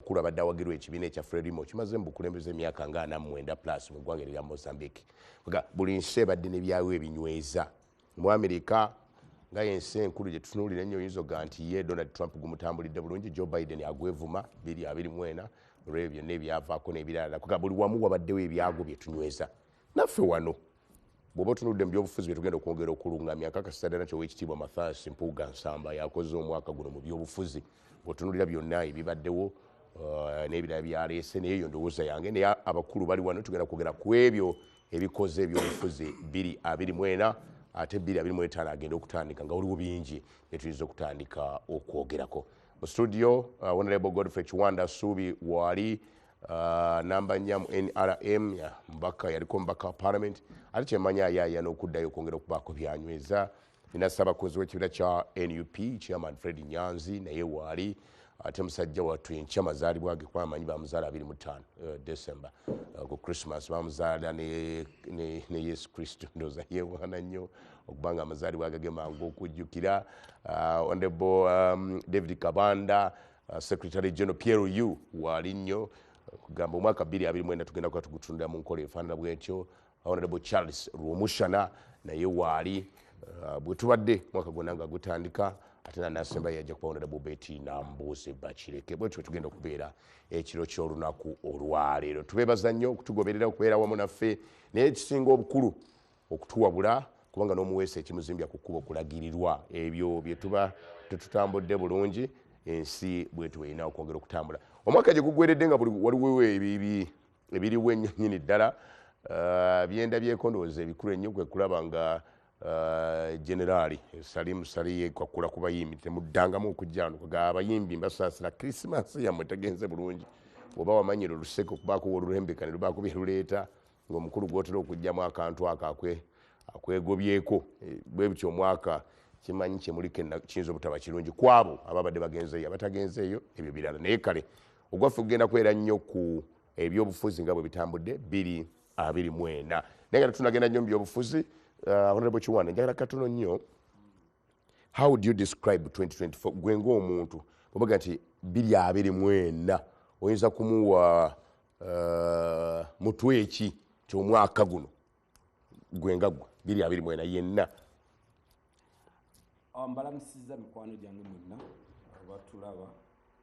omukulu abadde awagirwa ekibiina ekya Frelimo kimaze mbukulembeze emyaka nga 49 plus mu ggwanga erya Mozambique. Buli nsi ebadde n'ebyawo ebinyweza. Mu Amerika nga yensi enkulu gye tutunuulira ennyo oyinza oga nti ye Donald Trump gumutambulidde bulungi, Joe Biden agwevuma 2024 olw'ebyo byonna ebyavaako n'ebirala. Buli wamu wabaddewo ebyago bye tunyweza. Naffe wano bw'oba otunudde mu byobufuzi bye tugenda okwongera okulungamya nkakasa ddala nti Oweekitiibwa Mathias Mpuuga Nsamba yakoze omwaka guno mu byobufuzi. Bw'otunuulira byonna ebibaddewo n'ebirala byaleese naye eyo ndowooza yange, naye abakulu bali wano tugenda kwogera ku ebyo ebikoze ebyobufuzi 2024 ate 2025 agenda okutandika nga waliwo bingi bye tuyinza okutandika okwogerako. Mu studio Honorable Godfrey Kiwanda Suubi wali namba nnya mu NRM yaliko mbaka wa Parliament ate kyemanya ayaaya n'okuddayo okwongera okubaako byanyweza. Nina Ssaabakozi w'ekibiina kya NUP Chairman Fred Nyanzi naye waali ate musajja wattu enkya mazaalibwa ge kuba amanyi bamuzaala 25 December ku Christmas bamuzaala ne Yesu Kristo ndowooza yeewaana nnyo okubanga amazaalibwa gage mangu okujjukira. Honorable David Kabanda Secretary General Pierre Yu waali nnyo kugamba omwaka 2024 tugenda kuba tugutundira mu nkola efaanana bw'etyo. Honorable Charles Rwomushana naye waali bwe tubadde mwaka gwonna nga gutandika ate n'asemba yajja kuba Honorable Betty Nambuuze Bakireke. Bwetyo tugenda okubeera ekiro ky'olunaku olwaleero. Tubeebaza nnyo okutugoberera okubeera wamu naffe naye ekisinga obukulu okutuwabula kubanga n'omuweesa ekimuzimbya ku kkubo okulagirirwa ebyo bye tuba tetutambudde bulungi ensi bwetu erina okwongera okutambula. Omwaka gye gugweredde nga waliwo ebiriwo ennyo nnyini ddala byendabyeko ndowooza ebikulu ennyo kwe kulaba nga Generali Salim Saliye kwakula ku bayimbi temuddangamu okujja wano abayimbi mbasaasira Krismasi yammwe tegenze bulungi oba wamanyira oluseko kubaako olulembekane lubaako bye luleeta ng'omukulu gw'otera okugyamu akantu ako akwegobyeko bwe bityo omwaka kimanyi kyemuliko kiyinza obutaba kirungi kwabo ababadde bagenzeeyo abatagenzeeyo ebyo birala. Naye kale ogwaffe kugenda kwera nnyo ku ebyobufuzi nga bwe bitambudde 2024 naye nga tunagenda nnyo mu byobufuzi. Honorable Kiwanda njagala katono nnyo, how do you describe 2024 gwe ng'omuntu bwobaga nti 2024 oyinza kumuwa mutwe ki ti omwaka guno gwe nga gwe 2024 yenna? Mbalamusiza mikwano gyange mwenna abatulaba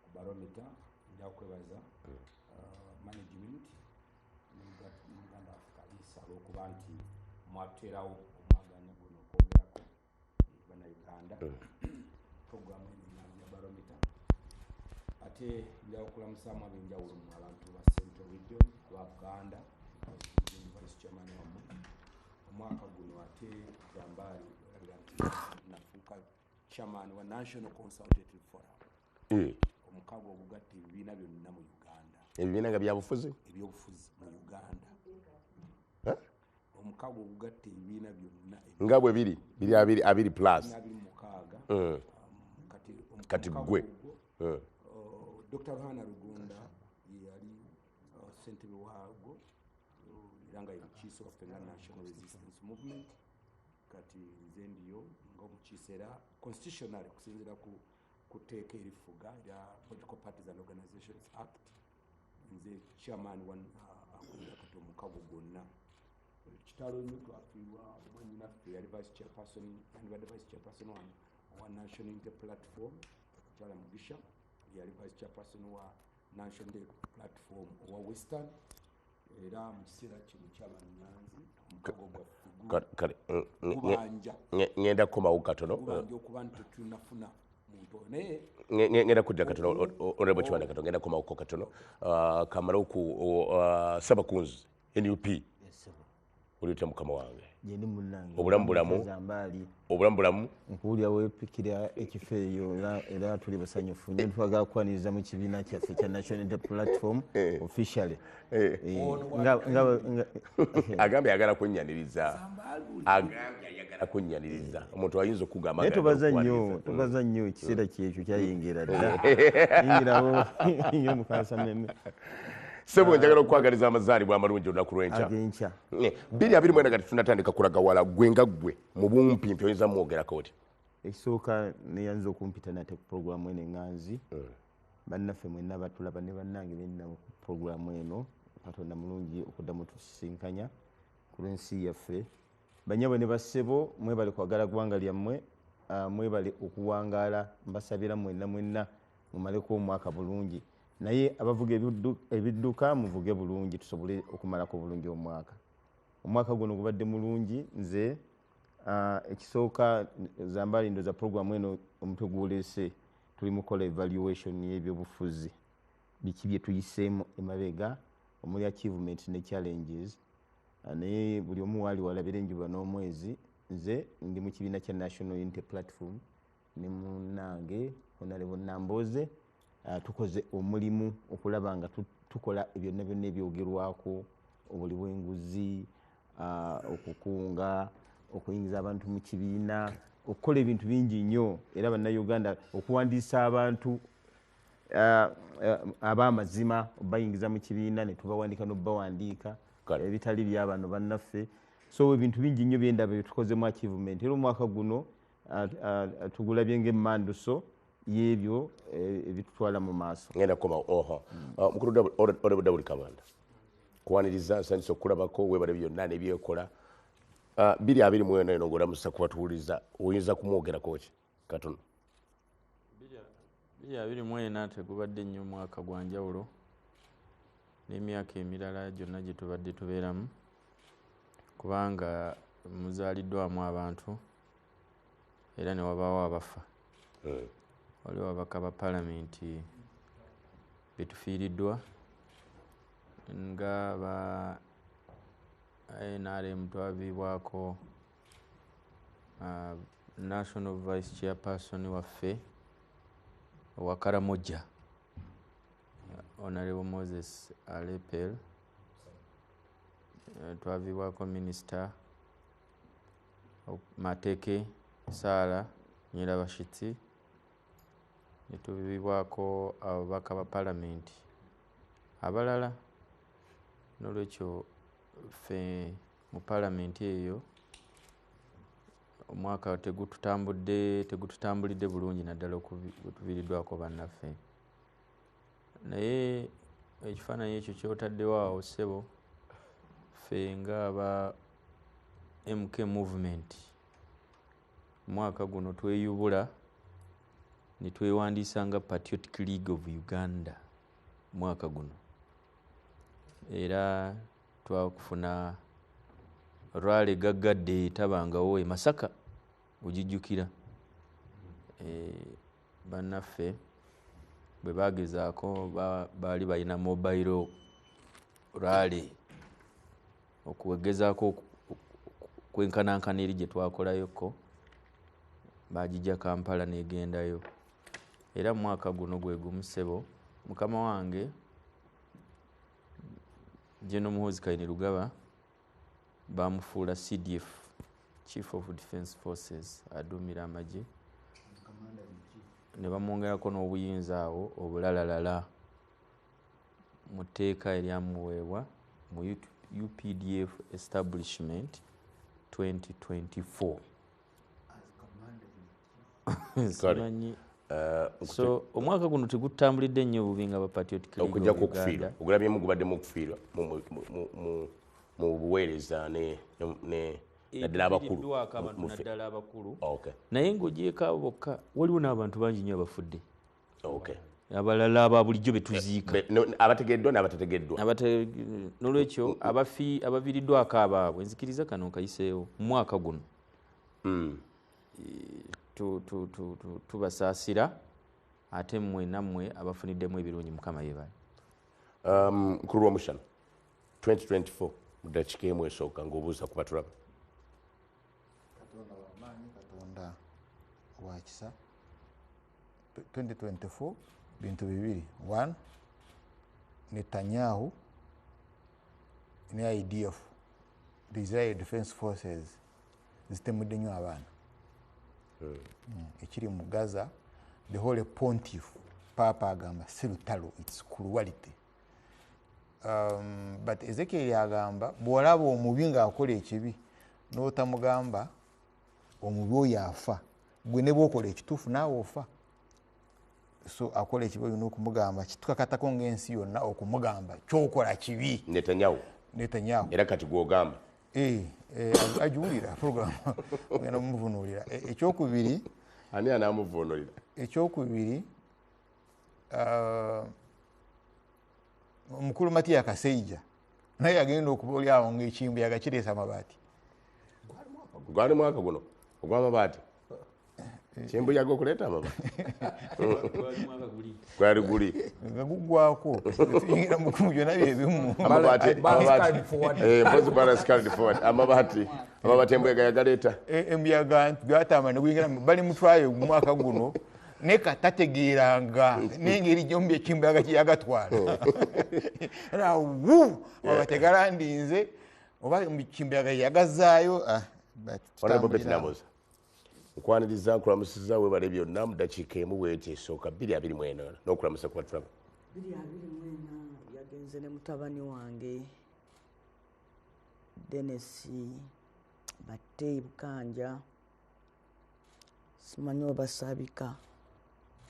ku baromita nja kwebaza management Uganda Africa olw'okuba nti mwaterawo omwaganya guno okwogerako bannayuganda programu ya baromita ate nja okulamusaamu ab'enjawulo mu abantu ba Central Region lwa Buganda Vice Chairman wamu omwaka guno ate Jambaali nafuuka Chairman wa National Consultative Forum omukago ogugatta ebibiina byonna mu Uganda. Ebibiina nga byabufuzi ebyobufuzi mu Uganda omukago ogugatta ebibiina byonna nga bwe biri 20 plus kati gwe Dr. Ruhana Rugunda yali ssentebe waago era nga chief of the National Resistance Movement kati nze ndiyo ng'omukiise era constitutional okusinziira ku tteeka erifuga erya Political Parties and Organizations Act nze chairman akulira kati omukago gwonna. Kitalo nnyo twafiibwa mwannyinaffe yali vice chairperson wa National Unity Platform Kyala Mugisha yali vice chairperson wa National Unity Platform owa Western era mu kiseera kino Kyala Nyanzi omukago gwaffe kubanja ngenda kukomawo katono okuba nti tunafuna muntu naye ngenda kujja katono Honorable Kiwanda katono ngenda kukomawo katono kamala ku Ssaabakunzi NUP ulita mukama wange yendi munange obulamu bulamu nkuulya weepikira ekifo eyo era tuli basanyufu nnyo twagala kwaniriza mu kibiina kyaffe kya National Unity Platform officially agambe yagala kunnyaniriza omuntu ayinza okugamba tubaza nnyo ekiseera kyekyo kyayingira dda yingirawo nnyo mukasa meme Sebo njagala okwagaliza amazaalibwa amalungi olunaku lw'enkya. 2024 kati tunatandika kulaga wala gwe nga gwe mu bumpimpi oyinza mwogerako oti. Ekisooka neyanza okumpita nate ku programu eno eŋŋanzi bannaffe mwenna batulaba ne bannange benna mu puroguramu eno katonda mulungi okuddamu tusisinkanya ku lw'ensi yaffe banyabo ne bassebo mwebale kwagala ggwanga lyammwe mwebale okuwangaala mbasabira mwenna mumaleko omwaka bulungi naye abavuga ebidduka muvuge bulungi tusobole okumalako bulungi omwaka guno gubadde mulungi nze ekisooka zambali ndoza puroguramu eno omutwe guleese tuli mukola evaluation y'ebyobufuzi biki bye tuyiseemu emabega omuli achievement ne challenges naye buli omu waali walabira enjuba n'omwezi nze ndi mu kibiina kya National Unity Platform ne munnange Honorable Namboze tukoze omulimu okulaba nga tukola byonna ebyogerwako obuli bw'enguzi okukunga okuyingiza abantu mu kibiina okukola ebintu bingi nnyo era bannayuganda okuwandiisa abantu ab'amazima bayingiza mu kibiina ne tubawandiika n'obawandiika ebitali by'abano bannaffe so ebintu bingi nnyo byendaba byetukozemu achievement era omwaka guno tugulabye ng'emmanduso y'ebyo ebitutwala mu maaso ngenda koma mukulu Daudi Kabanda kuwaniriza nsanyusa okulabako webale byonna nebyekola 2024 eno ng'olamusa kubatuwuliza oyinza kumwogerako ki katono 2024 tegubadde nnyo omwaka gwa njawulo n'emyaka emirala gyonna gye tubadde tubeeramu kubanga muzaaliddwamu abantu era ne wabaawo abafa waliwo ababaka ba palamenti betufiiriddwa nga ba NRM twaviibwako National Vice Chairperson waffe wa Karamoja Honorable Moses Alepel twaviibwako Minister Mateke Sala Nyirabashitsi netuviibwako ababaka ba palamenti abalala n'olwekyo ffe mu palamenti eyo omwaka tegututambulidde bulungi naddala okutuviiriddwako bannaffe naye ekifaananyi ekyo kyotaddewo awo ssebo ffe ng'aba MK movement omwaka guno tweyubula ne twewandiisa nga Patriotic League of Uganda omwaka guno era twakufuna rwale gaggadde tabangawo e Masaka ogijjukira bannaffe bwe bagezaako baali balina mobile rwale okugezaako kwenkanankana eri gye twakolayoko bagijja Kampala negendayo era mu mwaka guno gwe gumu ssebo mukama wange General Muhoozi Kainerugaba bamufuula CDF Chief of Defence Forces aduumira amagye ne bamwongerako n'obuyinza awo obulalalala mu tteeka eryamuweebwa mu UPDF establishment 2024 simanyi so omwaka guno tegutambulidde nnyo obubi nga Patriotic League okujja kukufiirwa ogulabyemu gubaddemu okufiirwa mu buweereza naddala abakulu naye ng'ogyeko abo bokka waliwo n'abantu bangi nnyo abafudde abalala aba bulijjo betuziika abategeddwa n'abatategeddwa n'olwekyo abaviiriddwako abaabwe nzikiriza kano nkayiseewo mu mwaka guno tubasaasira ate mmwe nammwe abafuniddemu ebirungi mukama yeebale nkulu lw'omushana 2024 mu ddakiika emu esooka ng'obuuza ku batulaba katonda w'amaanyi katonda wa kisa 2024 bintu bibiri 1 Netanyahu ne IDF the Israel Defense Forces zitemudde nnyo abaana ekiri mu Gaza the whole pontiff papa agamba si lutalo it's cruelty but Ezekiel agamba bw'olaba omubi ng'akola ekibi n'otamugamba omubi oyo afa gwe ne bw'okola ekituufu naawe ofa so akola ekibi olina okumugamba kitukakatako ng'ensi yonna okumugamba kyokola kibi Netanyahu era kati gwogamba ajuwulira program ogenda mumuvunuulira ekyokubiri ani anamuvuunulira ekyokubiri omukulu Matiya Kaseija naye agenda okuba oli awo ng'ekimbi agakireesa amabaati gwali mwaka guno ogw'amabaati kimbuyaga okuleeta amabaati gwali guli nga guggwako tuyingira mukumu byonna byebimu amabaati embuyaga yagaleeta embuyaga gatama neguyingira bali mutwayo mwaka guno ne katategeeranga n'engeri gyombi ekimbuyaga kyeyagatwala era abategalandinze oba kimbuyaga yagazaayo nkwaniriza nkulamusiza webale byonna mu dakiika emu bweti esooka 2:24 n'okulamusa kuba tulaba 2:24 yagenze ne mutabani wange Dennis Batte Bukanja simanyi oba Sabika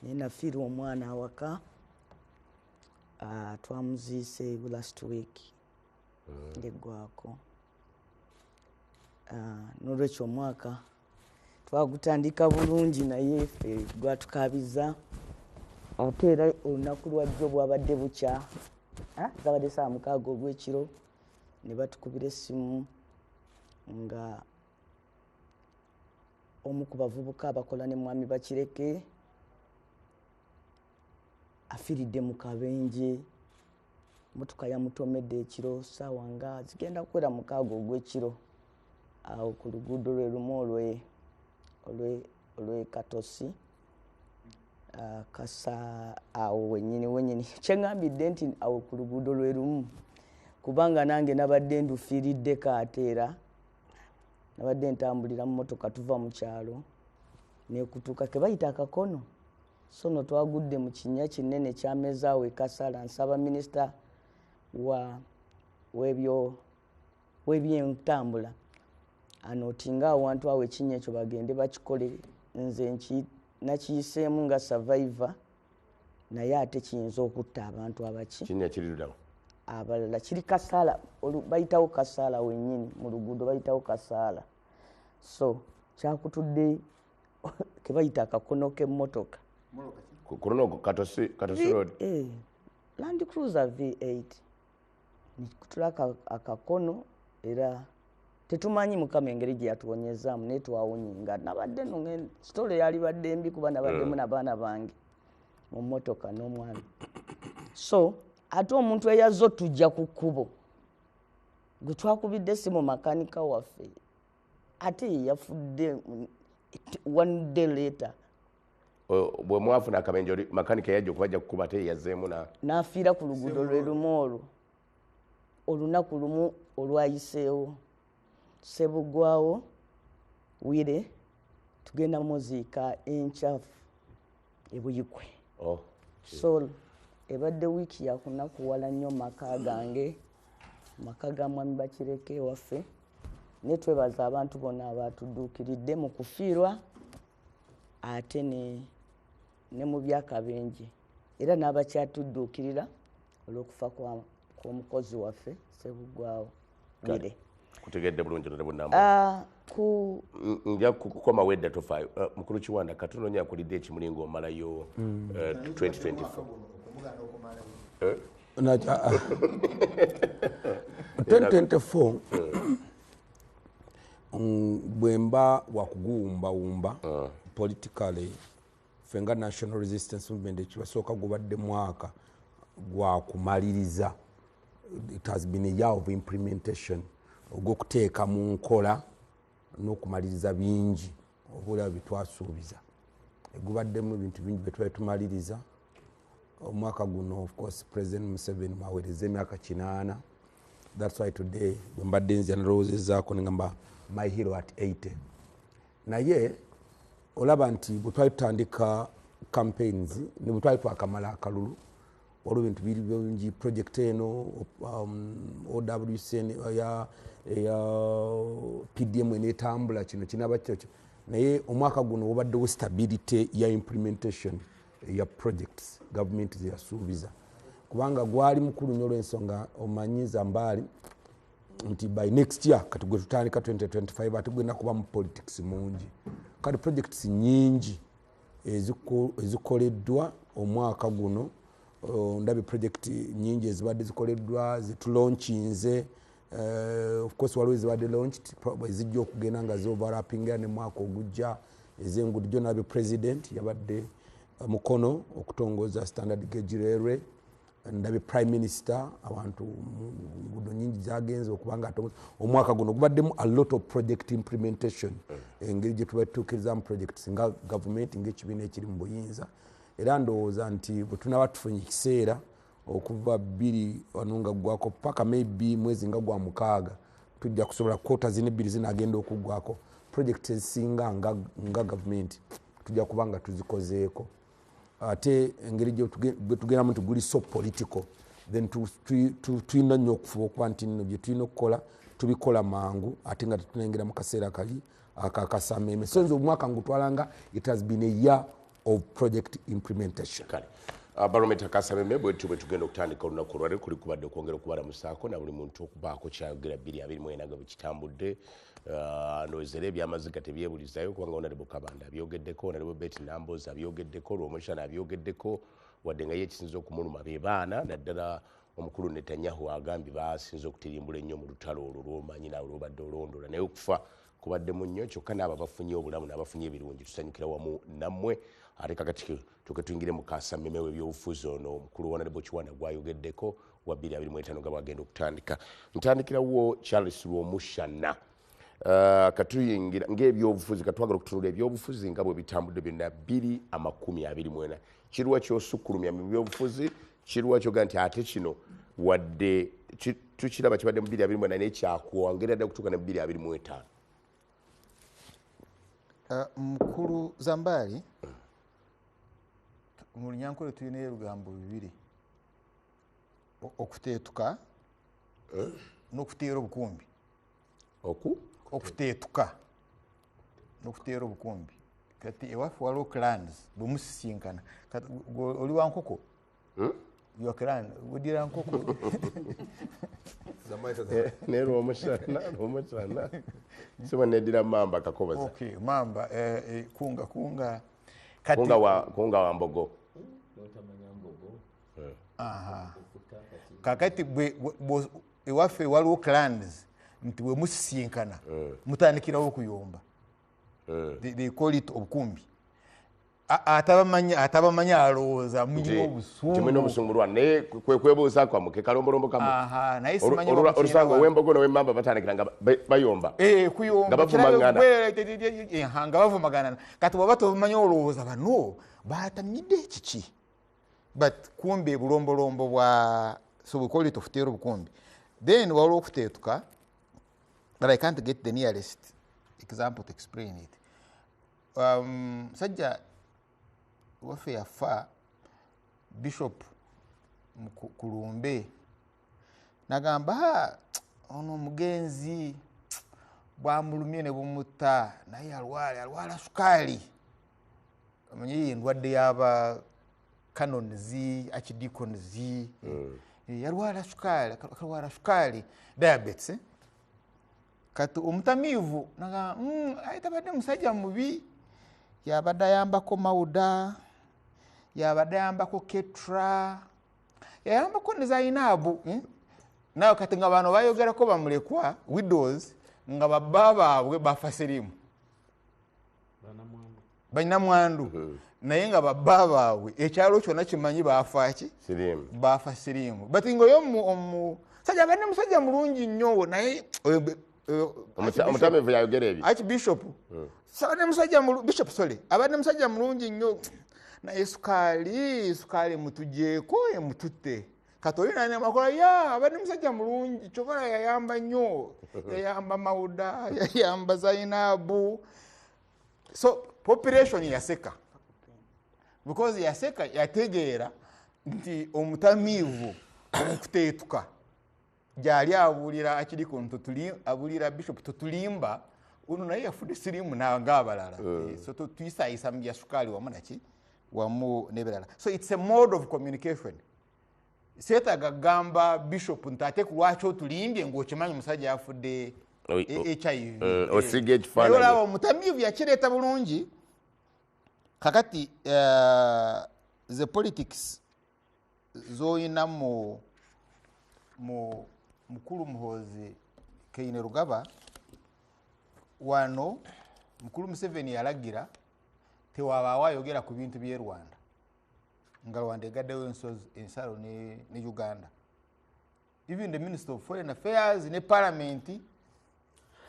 naye nafiirwa omwana awaka twamuziise last week ngeggwako n'olwekyo omwaka twagutandika bulungi naye ffe gwatukabiza ate era olunaku lwajjo bwabadde bukya zabadde saa 6 ogw'ekiro ne batukubira essimu nga omu ku bavubuka abakola ne mwami Bakireke afiiridde mu kabenje motoka yamutomedde ekiro saawa nga zigenda kukwera 6 ogw'ekiro awo ku luguudo lwe lumu olwe Katosi kasa awo wenyini kyengambidde nti awo ku luguudo lwe lumu kubanga nange nabadde ndufiiriddeko ate era nabadde ntambulira mu motoka tuva mu kyalo nekutuuka ke bayita akakono so no twagudde mu kinnya kinene kyamezaawo ekasala nsaba minisita w'ebyentambula anotinga awantu awo ekinnya ekyo bagende bakikole nze nakiyiseemu nga survivor naye ate kiyinza okutta abantu abaki kinnya kirirudawo abalala kiri kasaala bayitawo kasaala wennyini mu luguudo bayitawo kasaala so kyakutudde ke bayita akakono k'emmotoka kuno Katosi road Land Cruiser V8 nikutula akakono era tetumanyi mukama engeri gye yatuwonyezaamu naye twawonyinga nabadde no sitole yali badde mbi kuba nabaddemu n'abaana bange mu mmotoka n'omwana so ate omuntu eyazze tujja ku kkubo gwe twakubidde essimu makanika waffe ate yafudde one day later bwe mwafuna akabenje makanika yajja okubajja kukuba ate yazzeemu n'afiira ku luguudo lwe lumu olwo olunaku lumu olwayiseewo Sebugwawo wire tugenda muziika enkyafu ebuyikwe so ebadde wiiki yakunakuwala nnyo maka gange maka ga mwami Bakireke waffe ne twebaza abantu bonna abatudduukiridde mu kufiirwa ate ne mu byakabenje era n'abakyatudduukirira olw'okufa kw'omukozi waffe Sebugwawo wire kutegedde bulungi nebunamba nja kukoma wedda tofaayo mukulu Kiwanda katunonya akulidde ekimulingo omalayo 2024 2024 bwemba wakuguwumbawumba politically fenga National Resistance Movement ekibasooka gubadde mwaka gwakumaliriza. It has been a year of implementation ogw'okuteeka mu nkola n'okumaliriza bingi obuulaba byetwasuubiza. Gubaddemu ebintu bingi bye twali tumaliriza. Omwaka guno of course President Museveni mwaweereza emyaka 8. That's why today bwe mbadde nzija nalowoozezaako ne ngamba my hero at 80. Naye olaba nti bwe twali tutandika campaigns ne bwe twali twakamala akalulu waliwo ebintu biri bingi project eno OWCN ya PDM enetambula kino kinaba kyokyo naye omwaka guno wabaddewo stability ya implementation ya projects government zeyasuubiza kubanga gwali mukulu nnyo olw'ensonga omanyi Zambali nti by next year kati gwe tutandika 2025 ate gwena kuba mu politics mungi kati projects nyingi ezikoleddwa omwaka guno ndabi project nyingi ezibadde zikoleddwa zitulaunchinze of course waliwo ezibadde launched ezijja okugenda nga zioverlappinga ne mwaka ogujja ez'enguudo jo nabi president yabadde mukono okutongoza standard gauge railway ndabi prime minister abantu nguudo nyingi zagenze okubanga omwaka guno gubaddemu a lot of project implementation engeri gye tubatuukirizamu projects nga government ng'ekibiina ekiri mu buyinza era ndowooza nti bwe tunaba tufunye ekiseera okuva 2 wanunga gwako paka maybe mwezi nga gwa 6 tujja kusobola quota zine 2 zinagenda okugwako project ezisinga nga government tujja kubanga tuzikozeeko ate engeri gye tugendamu nti guli so political then tulina nnyo okufuba okuba nti nno bye tulina okukola tubikola mangu ate nga tetunengera mu kaseera kali akakasameme so nze omwaka ngutwalanga it has been a year of project implementation. Barometer Kasameme bwe tugenda okutandika olunaku olwaleero kuli kubadde okwongera okubalamusaako na buli muntu okubaako kyayogera 2024 nga bwe kitambudde ndowezera ebyamaziga tebyebulizayo kubanga Honorable Kabanda abyogeddeko, Honorable Betty Namboza abyogeddeko, Lwomushana abyogeddeko wadde nga ye ekisinza okumuluma be baana naddala omukulu Netanyahu agambye basinza okutirimbula ennyo mu lutalo olwo lw'omanyi naawe lw'obadde olondola naye okufa kubaddemu nnyo kyokka n'abo abafunye obulamu n'abafunye ebirungi tusanyukira wamu nammwe ate kakati tuketuyingire mu Kasameme w'ebyobufuzi ono omukulu Honorable Kiwana gwayogeddeko wa 2025 nga bwagenda okutandika ntandikirawo Charles Lwomushana katuyingira ng'ebyobufuzi katwagala okutunula ebyobufuzi nga bwe bitambudde byonna 2024 kiruwa kyosukkulumya mu byobufuzi kiruwa kyoga nti ate kino wadde tukiraba kibadde mu 2024 naye kyakwongera ddala okutuuka ne 2025 mukulu Zambali mu Lunyankole tulina ebigambo bibiri okuteetuka n'okuteera obukumbi okuteetuka n'okuteera obukumbi kati ewaffe waliwo clans bwe musisinkana kati oli wa nkoko your clan udira nkoko ne Lwomushana siba nedira mamba kakobaza okay mamba kunga kati kunga wa mbogo aha kakati ewaffe waliwo clans nti bwe musisinkana mutandikirawo okuyomba they call it obukumbi atabamanya alowooza mulimu obusungu naye kwebuuza kwammwe ke kalombolombo kammwe olusanga ow'embogo n'ow'emmamba batandikira nga bayomba nga bavumagana kati bwaba tobamanya olowooza bano batamidde kiki but kumbe bulombolombo bwa so we call it okuteera obukumbi then waliwo okuteetuka but I can't get the nearest example to explain it sajja waffe yafa Bishop Kulumbe nagamba ono omugenzi bwamulumye ne bumutta naye alwala sukaali amanyi endwadde yaba canonzi archdeaconzi yalwala sukaali diabetes kati omutamiivu nagamba ayitabadde musajja mubi yabadde ayambako Mauda yabadde ayambako Ketra yayambako ne Zainabu nawe kati nga bano bayogerako bamulekwa widows nga babba baabwe bafa sirimu bannamwandu naye nga babba baabwe ekyalo kyonna kimanyi bafaaki bafa sirimu but ngaoyo sajja abadde musajja mulungi nnyo naye omutamivu yayogera ebyo Archbishop abadde musajja mulungi nnyo naye sukaali mutugyeko emututte kati olina nemakola abadde musajja mulungi kyokala yayamba nnyo yayamba Mauda yayamba Zainabu so population yaseka because yaseka yategeera nti omutamiivu okuteetuka gyali abuulira akiriko abulira Bishop totulimba ono naye yafudde sirimu ng'abalala so tuyisayisa mu bya sukaali wamu naki wamu n'ebirala. So it's a mode of communication. Seetaaga gamba bishop ntate ku lwaki otulimbye ng'okimanyi omusajja yafudde HIV. Osiga ekifaananyi. Naye olaba omutamiivu yakireeta bulungi. Kakati the politics z'oyina mu mukulu Muhoozi Kainerugaba wano mukulu Museveni yalagira tewabaawo ayogera ku bintu by'e Rwanda nga Rwanda egaddewo ensalo ne Uganda. Even the Minister of Foreign Affairs ne Parliament.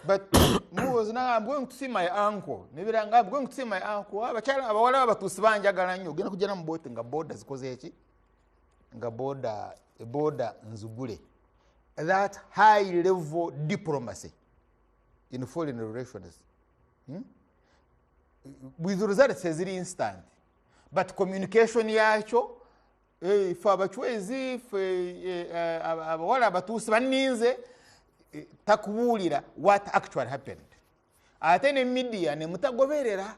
But Muhoozi I'm going to see my uncle. I'm going to see my uncle. Abawala abatuusi banjagala nnyo ogenda kujja na mu booti nga boda zikoze eki nga boda nzugule. That high level diplomacy in foreign relations. With results ziri instant. But communication yakyo ife abachwezi ife abawala abatuusi baninze takubuulira what actually happened. Ate ne media ne mutagoberera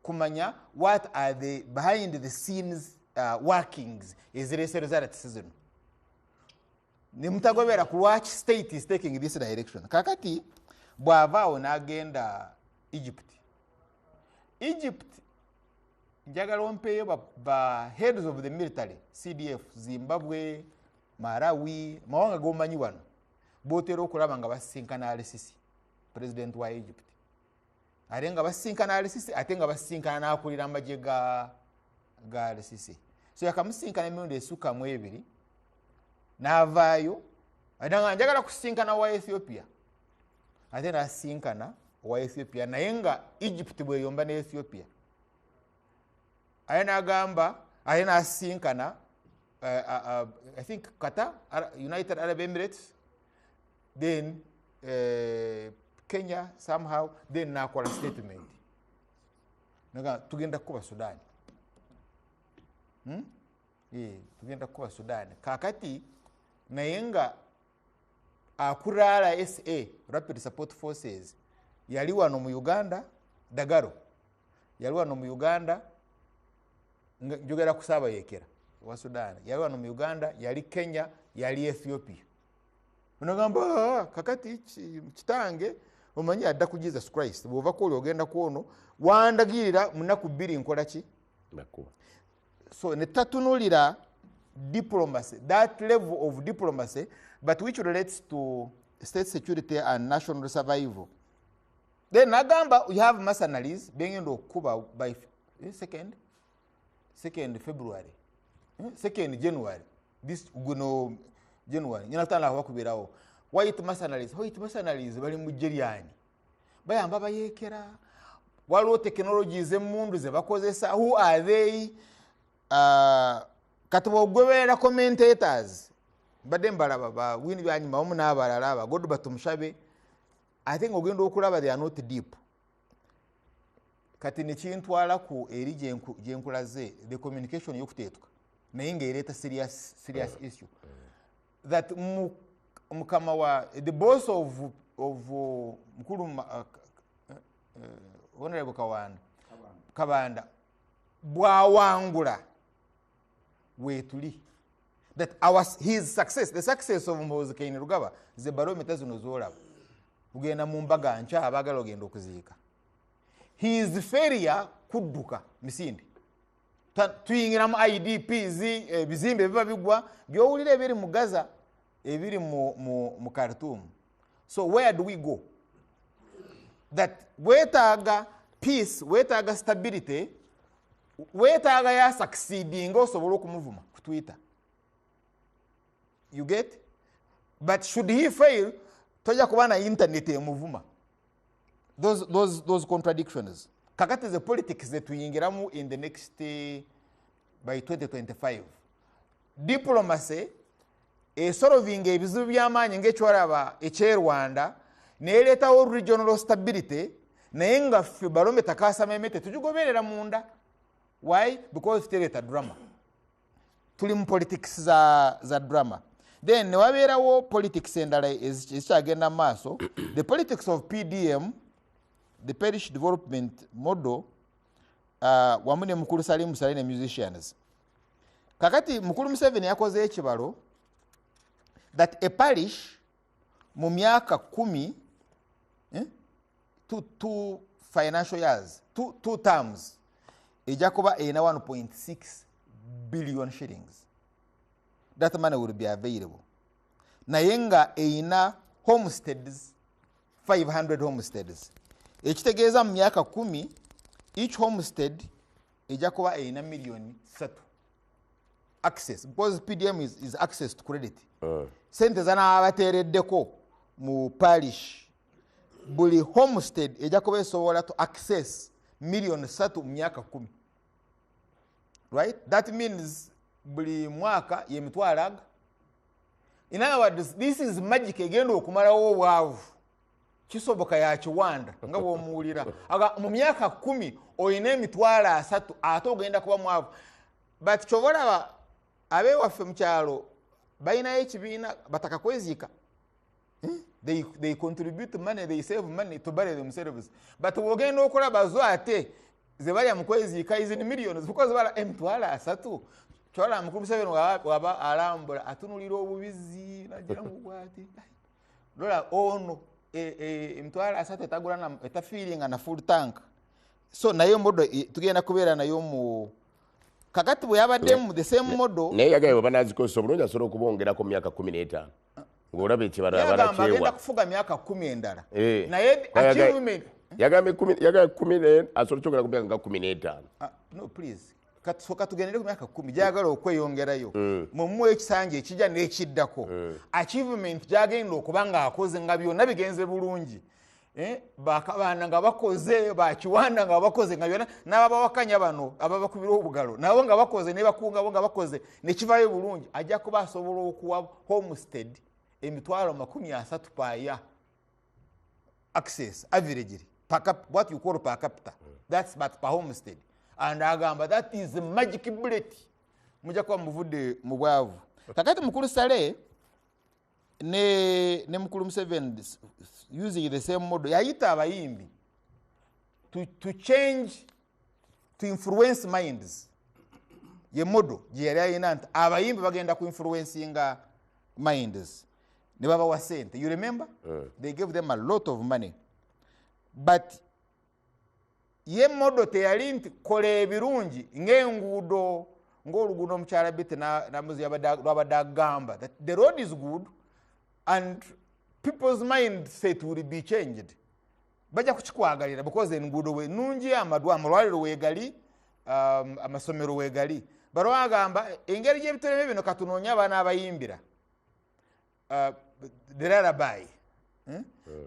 kumanya what are the behind the scenes workings ezirese results zino. Ne mutagobera ku lwaki state is taking this direction. Kakati bw'avaawo n'agenda Egypt njagala ompeeyo ba heads of the military CDF Zimbabwe Malawi mawanga g'omanyi wano bootera okulaba nga basisinkana Al-Sisi president wa Egypt ate nga basisinkana Al-Sisi ate nga basisinkana n'akulira amagye ga Al-Sisi. So yakamusisinkana emirundi esukka mu ebiri n'avaayo ate nga njagala kusisinkana wa Ethiopia ate n'asisinkana wa Ethiopia naye nga Egypt bweyomba ne Ethiopia. Aye n'agamba aye n'asisinkana I think Qatar, United Arab Emirates, then Kenya somehow, then n'akola statement naga tugenda kuba Sudan. Tugenda kuba Sudan. Kakati naye nga akurala SA Rapid Support Forces yali wano mu Uganda Dagaro yali wano mu Uganda njogera ku Saabayekera wa Sudan yali wano mu Uganda yali Kenya yali Ethiopia. Unagamba kakati kitange omanyi adda ku Jesus Christ bwova ko ogenda kuono wandagirira munaku 2 nkola ki nakuba. So ne tatunulira diplomacy, that level of diplomacy but which relates to state security and national survival. Then nagamba we have mercenaries being in Kuba by 2nd February 2nd January this guno January nyinatala wakubirawo white mercenaries bali mu Jeriani bayamba bayekera waliwo technologies emundu ze bakozesa. Who are they? Katubo gwebera commentators badde mbalaba ba wini byanyuma omu n'abalala aba godu batumshabe. I think ogenda okulaba they are not deep. Kati ne kintwala ku eri gyenkulaze the communication y'okuteetuka naye ng'ereeta serious issue that mukama wa the boss of mukulu Honorable Kabanda bwawangula wetuli that his success, the success of Muhoozi Kainerugaba ze barometer zino zoolaba ugenda mu mbaga nca abagala ogenda okuziika. His failure kudduka misindi tuyingira mu IDPs bizimbe biba bigwa byowulira ebiri mu Gaza ebiri mu Khartoum. So where do we go? That wetaaga peace, wetaaga stability, wetaaga ya succeeding osobola okumuvuma ku Twitter. You get? But should he fail, toja kuba na internet emuvuma. Those contradictions. Kakati the politics that tuyingiramu in the next by 2025. Diplomacy solving ebizibu by'amaanyi ng'ekyoraba ekye Rwanda neeleetawo regional stability naye nga ffe barometer kasamemete tugigoberera munda. Why? Because tereta drama. Tuli mu politics za drama. Then newabeerawo politics endala ezikyagenda maaso. The politics of PDM, the parish development model, wamu ne mukulu Salim Saleh ne musicians. Kakati mukulu Museveni yakoze ekibalo that a parish mu myaka 10 two financial years, two terms, ejja kuba ena 1.6 billion shillings. That money will be available. Naye nga eina homesteads 500 homesteads. Ekitegeeza mu myaka 10 each homestead ejja kuba eina million 3 access, because PDM is access to credit. Sente zanaabateereddeko mu parish buli homestead ejja kuba esobola to access million 3 mu myaka 10. Right? That means buli mwaka ye mitwalo. In other words, this is magic egenda okumalawo obwavu. Kisoboka ya kiwanda nga bw'omuwulira. Aga mu myaka 10 oyina emitwalo 3 ate ogenda kuba mwavu. But kyobalaba abewaffe mu kyalo balinayo ekibiina bataka kweziika. They contribute money, they save money to bury themselves. But ogenda okulaba zo ate ze balya mu kweziika is in millions because bala emitwalo 3. Chola mukulu Museveni waba alambula atunulira obubizi najangu bwati. Lola ono emitwalo 3 etagula etafiringa na full tank. So nayo modo tugenda kubeera nayo mu kakati bwe yabadde mu the same model. Naye yagayo banazikosa obulungi asobola okubongerako mu myaka 15. Ng'olaba ekibala abalakyewa. Agenda kufuga myaka 10 endala. Naye achievement yagambe 10 asobola kyogera ku myaka 15. No please. Katusoka tugendere ku myaka 10 gyagala okweyongerayo. Mumuwe ekisanja ekijja n'ekiddako. Achievement gyagenda okuba nga akoze nga byonna bigenze bulungi. Bakabana nga bakoze bakiwanda nga bakoze nga byonna n'ababawakanya bano ababakubira obugalo nabo nga bakoze ne bakunga bo nga bakoze ne kivayo bulungi ajja kuba asobola okuwa homestead emitwalo 30 paya access average what you call per capita. That's but per homestead. And agamba that is the magic bullet mujja kuba muvudde mu bwavu. Kakati mukulu Saleh ne mukulu Museveni using the same model yayita abayimbi to change, to influence minds. Ye model gyeyali ayina nti abayimbi bagenda ku influencinga minds ne babawa sente. You remember? They gave them a lot of money. But ye model teyali nti kola ebirungi ng'enguudo ng'oluguudo omukyala bete namuzi lwabadde agamba that the road is good and people's mindset will be changed. Bajja kukikwagalira because enguudo we nungi amalwaliro weegali amasomero weegali balo agamba engeri gy'ebitone bino katunoonya abaana abayimbira the lullaby.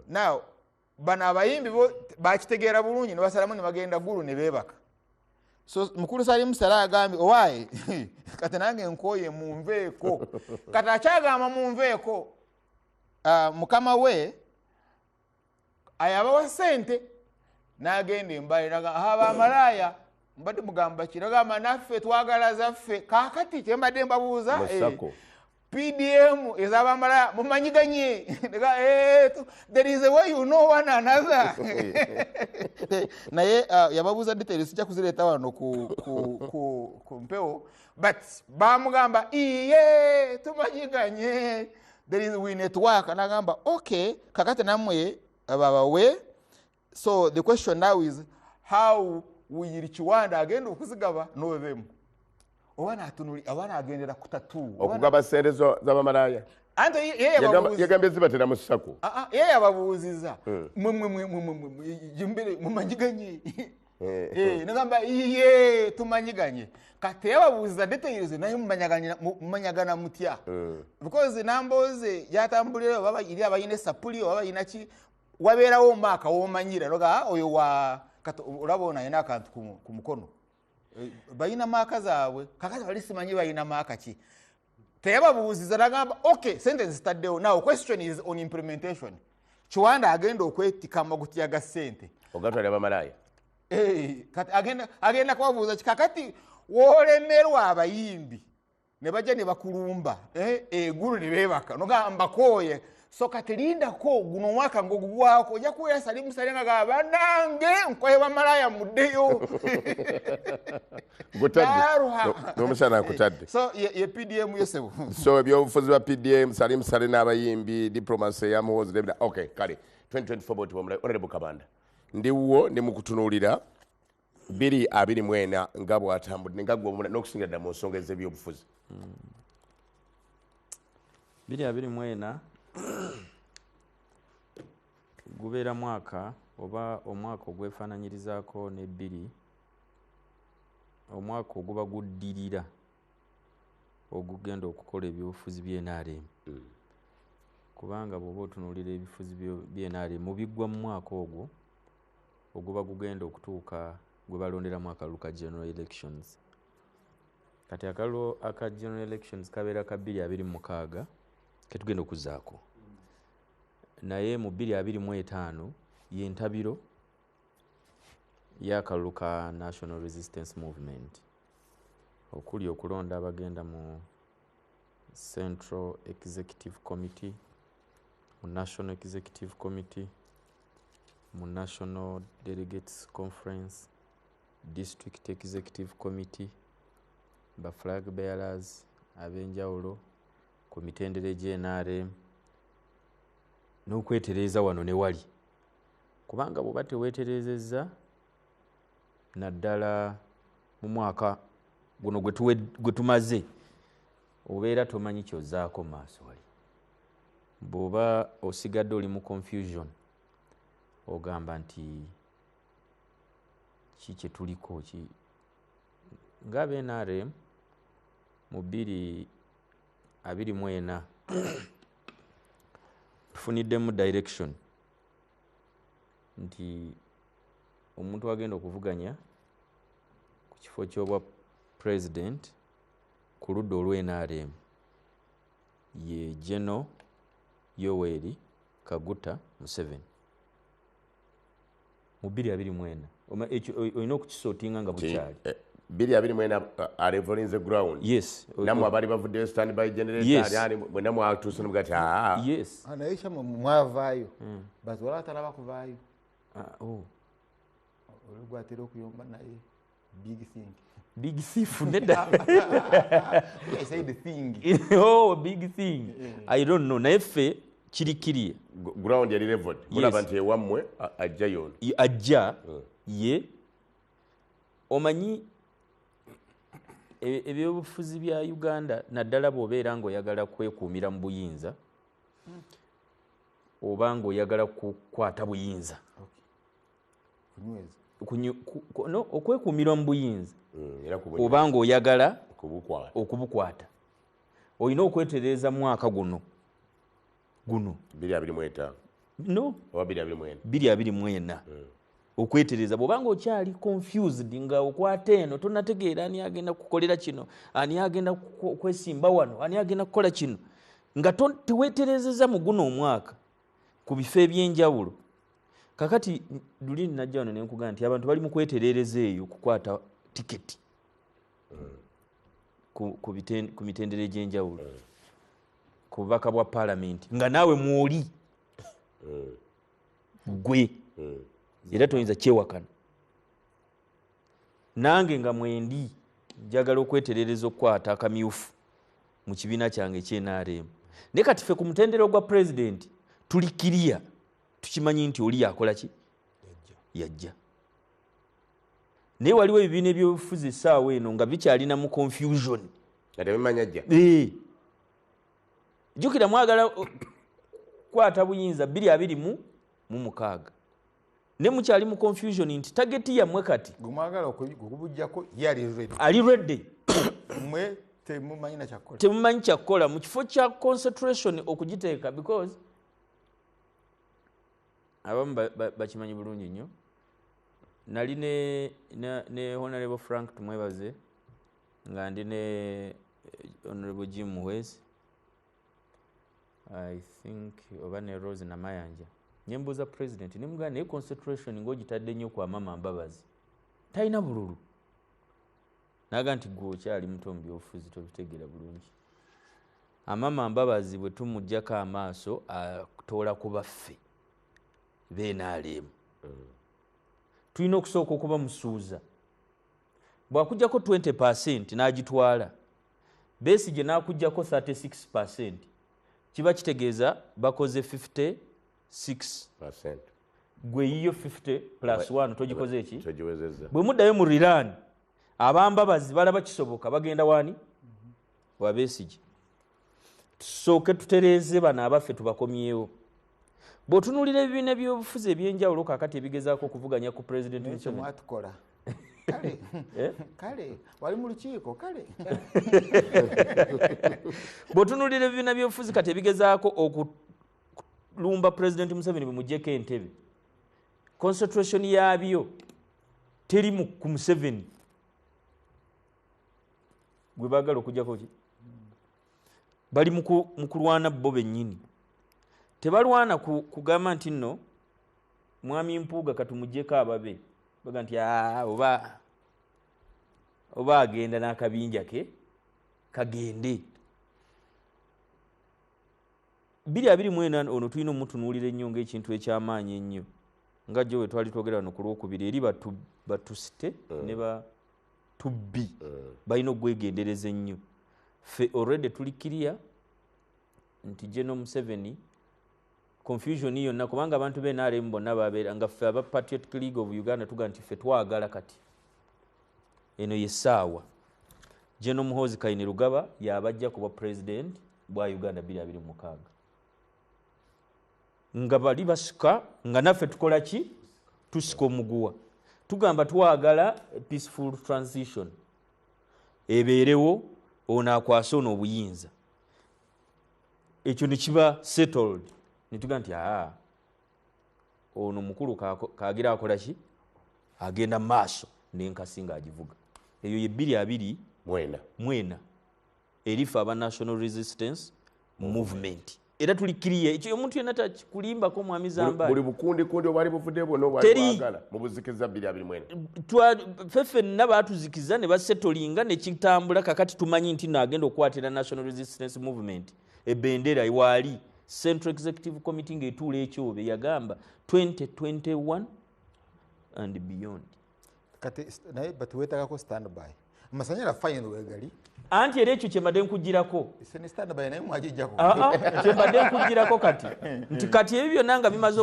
Now bana abayimbi bo bakitegeera bulungi ne basalamu ne bagenda gulu ne beebaka. So mukulu Salim Saleh agambye owaaye kati nange nkoye munveeko kati akyagamba munveeko mukama we ayabawa sente n'agenda embali abamalaaya mbadde mugamba kiragamba naffe twagala zaffe kaakati kyembadde mbabuuza PDM ezabamala mumanyiganye there is a way you know one another. Naye yababuuza details sijja kuzireeta wano ku mpeo but bamugamba iye tumanyiganye there is we network nagamba okay kakati namwe babawe. So the question now is how will Kiwanda agenda okuzigaba novemu owana atunuli awana agendera kutatu okugaba sente z'abamalaaya anto yagambye zibatera mu ssako yeye ababuuziza jimbere mumanyiganye nagamba iye tumanyiganye kati yababuuziza details naye mumanyagana mutya because namboze yatambulira baba iri abayine sapuli baba inaki wabeerawo maaka womanyira loga oyo wa olabona yana akantu ku mukono bayina maaka zaabwe kakati bali simanyi bayina maaka ki teyababuuziza nagamba okay sentence zitaddewo. Now question is on implementation. Kiwanda agenda okwetika amaguti ya gasente ogatwala abamalaaya kati agenda kubabuuza kikakati wolemerwa abayimbi ne bajja ne bakulumba egulu ne beebaka nogamba koye so kati lindako guno omwaka ng'ogugwako ojja kubeera salimusale nga gaba banange nkweba malaya muddeyo n'omusana akutadde. so ye PDM yesebo So ebyobufuzi bwa PDM salimusale n'abayimbi diplomacy ya muhozi debda. Okay, kale 2024 boti bomula Honorable Kabanda ndiwo ndi mu kutunuulira 2024 nga bw'atambudde nga gwe n'okusingira ddala mu nsonga ez'ebyobufuzi. 2024 gubeera mwaka oba omwaka ogwefaananyirizaako ne 2 omwaka oguba guddirira ogugenda okukola ebyobufuzi by'NRM. Kubanga bw'oba otunuulira ebifuzi by'NRM mu biggwa mu mwaka ogwo oguba gugenda okutuuka gwe balonderamu akalulu ka general elections. Kati akalulu aka general elections kabeera ka 2026 ketugenda okuzaako. Naye mu 2025 yentabiro y'akalulu ka National Resistance Movement okuli okulonda abagenda mu Central Executive Committee, mu National Executive Committee, mu National Delegates Conference, District Executive Committee, ba flag bearers ab'enjawulo ku mitendera gy'NRM n'okwetereeza wano ne wali. Kubanga bw'oba teweeterezezza naddala mu mwaka guno gwe tumaze obeera tomanyi kyozzaako maaso wali. Bw'oba osigadde oli mu confusion ogamba nti ki kye tuliko ki ng'ab'NRM mu 2024 tufuniddemu direction nti omuntu agenda okuvuganya ku kifo ky'obwa president ku ludda olw'NRM ye General Yoweri Kaguta Museveni mu 2024 olina okukisootinga nga bukyali 2024 arevolinze ground. Yes. Namwe abali bavuddeyo standby generator ali bwe namwe atuuse n'omugati yes. naye mwavaayo but wala atalaba kuvaayo olugwatera okuyomba naye big thief nedda I say the thing big thing I don't know naye ffe kirikiriye ground yali leveled mulaba nti ewammwe ajja yono ajja ye omanyi ebyobufuzi bya Uganda naddala bw'obeera ng'oyagala kwekuumira mu buyinza oba ng'oyagala kukwata buyinza okwekuumira mu buyinza oba ng'oyagala okubukwata olina okwetereeza mwaka guno 2025 no oba 2024 2024 okwetereza bw'obanga okyali confused nga okwata eno tonategeera ani agenda kukolera kino ani agenda kwesimba wano ani agenda kukola kino nga teweeterezeza mu guno omwaka ku bifo eby'enjawulo kakati luli najja wano nenkugamba nti abantu bali mu kweterereza eyo kukwata tiketi ku mitendera egy'enjawulo ku bubaka bwa palamenti nga naawe mwoli gwe era toyinza kyewakana nange nga mwendi njagala okweterereza okukwata akamyufu mu kibiina kyange ekyenaremu naye kati ffe ku mutendera ogwa pulezidenti tuli kiriya tukimanyi nti oli yakola ki yajja naye waliwo ebibiina ebyobufuzi essaawa eno nga bikyalina mu confusion nga tebimanya jja jjukira mwagala kukwata buyinza 2026 ne mukyali mu confusion nti tageti yammwe kati gwemwagala okubujjako yali ali ready mwe temumanyi kyakkola mu kifo kya concentration okugiteeka because abamu bakimanyi bulungi nnyo nali ne Honorable Frank tumwebaze nga ndi ne Honorable Jim Muhwezi I think oba ne Rose Namayanja nyembuza president nimugana naye concentration ng'ogitadde nnyo kwa mama Mbabazi talina bululu naga nti gwe okyali muto mu byobufuzi tobitegeera bulungi Amama Mbabazi bwe tumujjako amaaso atoola ku baffe b'NRM. Tulina okusooka okuba musuuza. Bw'akuggyako 20% n'agitwala, Besigye n'akuggyako 36%, kiba kitegeeza bakoze 56%. Gwe yiyo 50 plus 1 togikoze eki? Togiwezezza. Bwe muddayo mu Iran, abambabazi balaba kisoboka bagenda wani? Wa Besigye. Tusooke tutereeze bano abaffe tubakomyewo. Bw'otunuulira ebibiina by'obufuzi ebyenjawulo kaakati ebigezaako okuvuganya ku President Museveni. Mwatukola. Kale wali mu lukiiko kale. Bw'otunuulira ebibiina by'obufuzi kati ebigezaako okulumba President Museveni bimuggyeko entebe, concentration yaabyo teri ku Museveni gwe baagala okuggyako ki? Bali mu kulwana bo bennyini. Tebalwana kugamba nti nno mwami Mpuuga katumuggyeko ababe. Baga nti oba agenda n'akabinja ke kagende. 2024 ono tulina omutunuulira ennyo ng'ekintu eky'amaanyi ennyo nga jjo bwe twali twogera wano ku Lwokubiri eri batusite ne batubbi balina okwegendereza ennyo. Ffe already tuli kiriya nti General Museveni confusion yonna kubanga abantu b'NRM bonna babeera nga ffe aba Patriotic League of Uganda tuga nti ffe twagala kati eno yessaawa General Muhoozi Kainerugaba y'abajja kuba president bwa Uganda 2026 nga bali basika nga naffe tukola ki? Tusika omuguwa tugamba twagala peaceful transition ebeerewo ono akwasa ono obuyinza. Ekyo ne kiba settled. Nituga nti ono mukulu kagira akola ki? Agenda maaso n'enkasi ng'agivuga. Eyo ye 2024 erifa aba National Resistance Movement. Era tulikiriye ekyo omuntu yenna takikulimbako mwami Zambala. Buli bukundi obwali buvudde bwonna obwali bwagala mu buzikiza 2024. Ffeffe nna baatuzikiza ne basettolinga ne kitambula kakati tumanyi nti n'agenda okukwatira National Resistance Movement ebendera iwaali. Central Executive Committee ng'etuula ekyobe yagamba 2021 and beyond. Kati naye batuweetagako standby. Amasanyala final wegali. Anti era ekyo kyembadde nkugirako. Sene standby naye mwagijjako. Kyembadde nkugirako kati. Nti kati ebyo byonna nga bimaze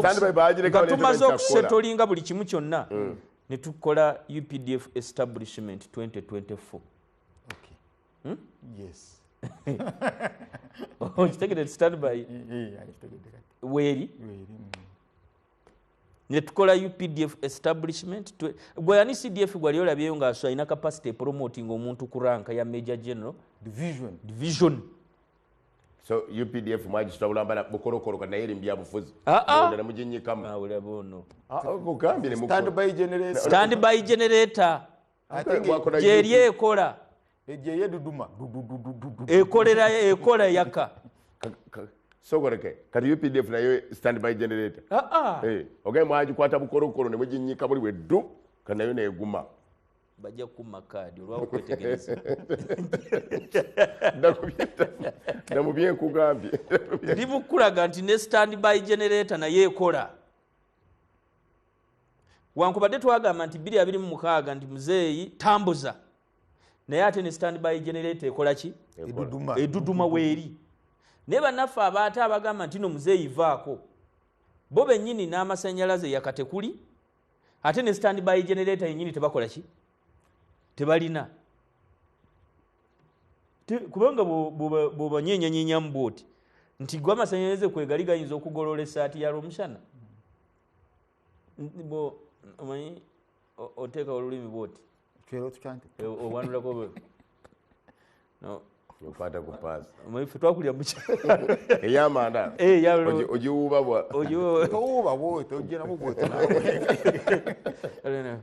okusettolinga buli kimu kyonna ne tukola UPDF establishment 2024. Okay. Yes. Kitegedde standby. Weeri. Ne tukola UPDF establishment. Gwe yani CDF gwali olabyeyo ng'aso alina capacity promoting omuntu ku ranka ya Major General Division. So UPDF mwagitwala mbala bukorokoro kana yeri mbya bufuzi. Ndana mujinyikamu. Ulabono. Kugambye ne standby generator. Jeri ekola. Ejeye duduma. Ekola yaka. Sogoreke kati UPDF nayo standby generator. Okay mwagikwata bukorokoro ne mujinyika buli weddu kana yo neguma. Bajja kuma kadi olwa okwetegereza. Ndamubye nkugambye. Ndibukulaga nti ne standby generator naye ekola. Wankubadde twagamba nti 2026 nti muzeeyi tambuza. Naye ate ne standby generator ekola ki? Eduduma weeri. Ne bannaffe abaate abagamba nti no muzeeyi vaako. Bo bennyini n'amasannyalaze yakatekuli. Ate ne standby generator yennyini tebakola ki? Tebalina. Kubanga bw'obanyenyanyenya mu booti nti gwe amasannyalaze kwegali gayinza okugolola essaati ya Lwomushana. Omanyi oteeka olulimi booti. Chero tuchante. Owanulako bwe. No. Yokwata ku pass. Omanyi twakulya mu eyamanda. Ojiwuba bwa. Ojiwuba bwote ojena mu bwote.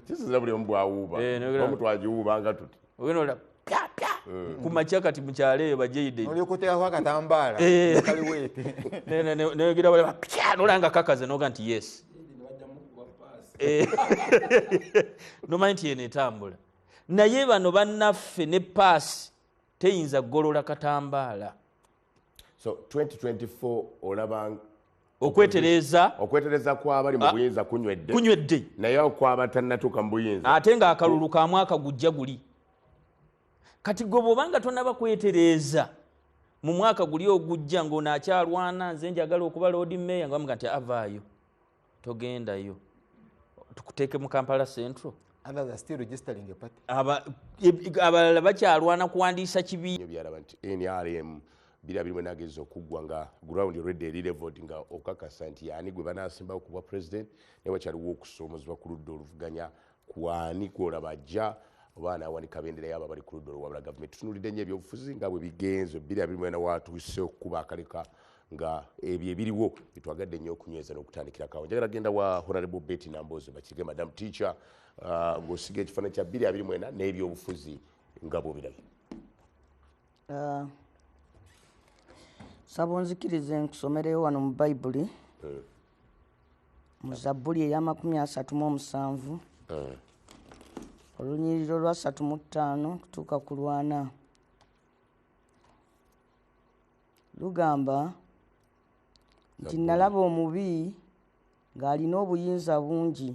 Kisiza buli omu bwawuba. Omuntu ajiwuba nga tuti. Ogenda pya pya. Kumacha kati mukyaleyo bajeyide. Olyokoteya kwa katambala. Kali wete. Ne gira bale pya nolanga kakaze noga nti yes. Nomanyi nti eno etambula. Naye bano bannaffe ne paasi teyinza golola katambaala. so 2024 olaba okwetereza kw'abali mu buyinza kunywedde naye okwabatannatuuka mu buyinza ate ng'akalulu ka mwaka gujja guli kati gwe bw'obanga tonaba kwetereeza mu mwaka guli ogujja ng'onaakyalwana nze njagala okuba loodi meya nga bamuga nti avaayo togendayo tukuteeke mu Kampala Central abalala bakyalwana kuwandiisa kibiina byalaba nti NRM birabirimu nageza okuggwa nga ground already eri leveled nga okakasa nti ani gwe banaasimbawo ku bwa president naye wakyaliwo okusoomozebwa ku ludda oluvuganya kwani kwolaba ajja oba anaawanika bendera yabo abali ku ludda olwabula gavumenti. Tutunulidde nnyo ebyobufuzi nga bwe bigenze 2024 watuuse okukuba akaleka nga ebyo ebiriwo bitwagadde nnyo okunyweza n'okutandikira kawo. Njagala genda wa Honorable Betty Namboze bakirge Madam Teacher ng'osiga ekifaananyi kya 2024 n'ebyobufuzi nga bw'obirabye. Saba onzikirize nkusomereyo wano mu Bayibuli mu Zabbuli eya37 olunyiriro lwa 35 kutuuka ku 40 lugamba nti nalaba omubi ng'alina obuyinza bungi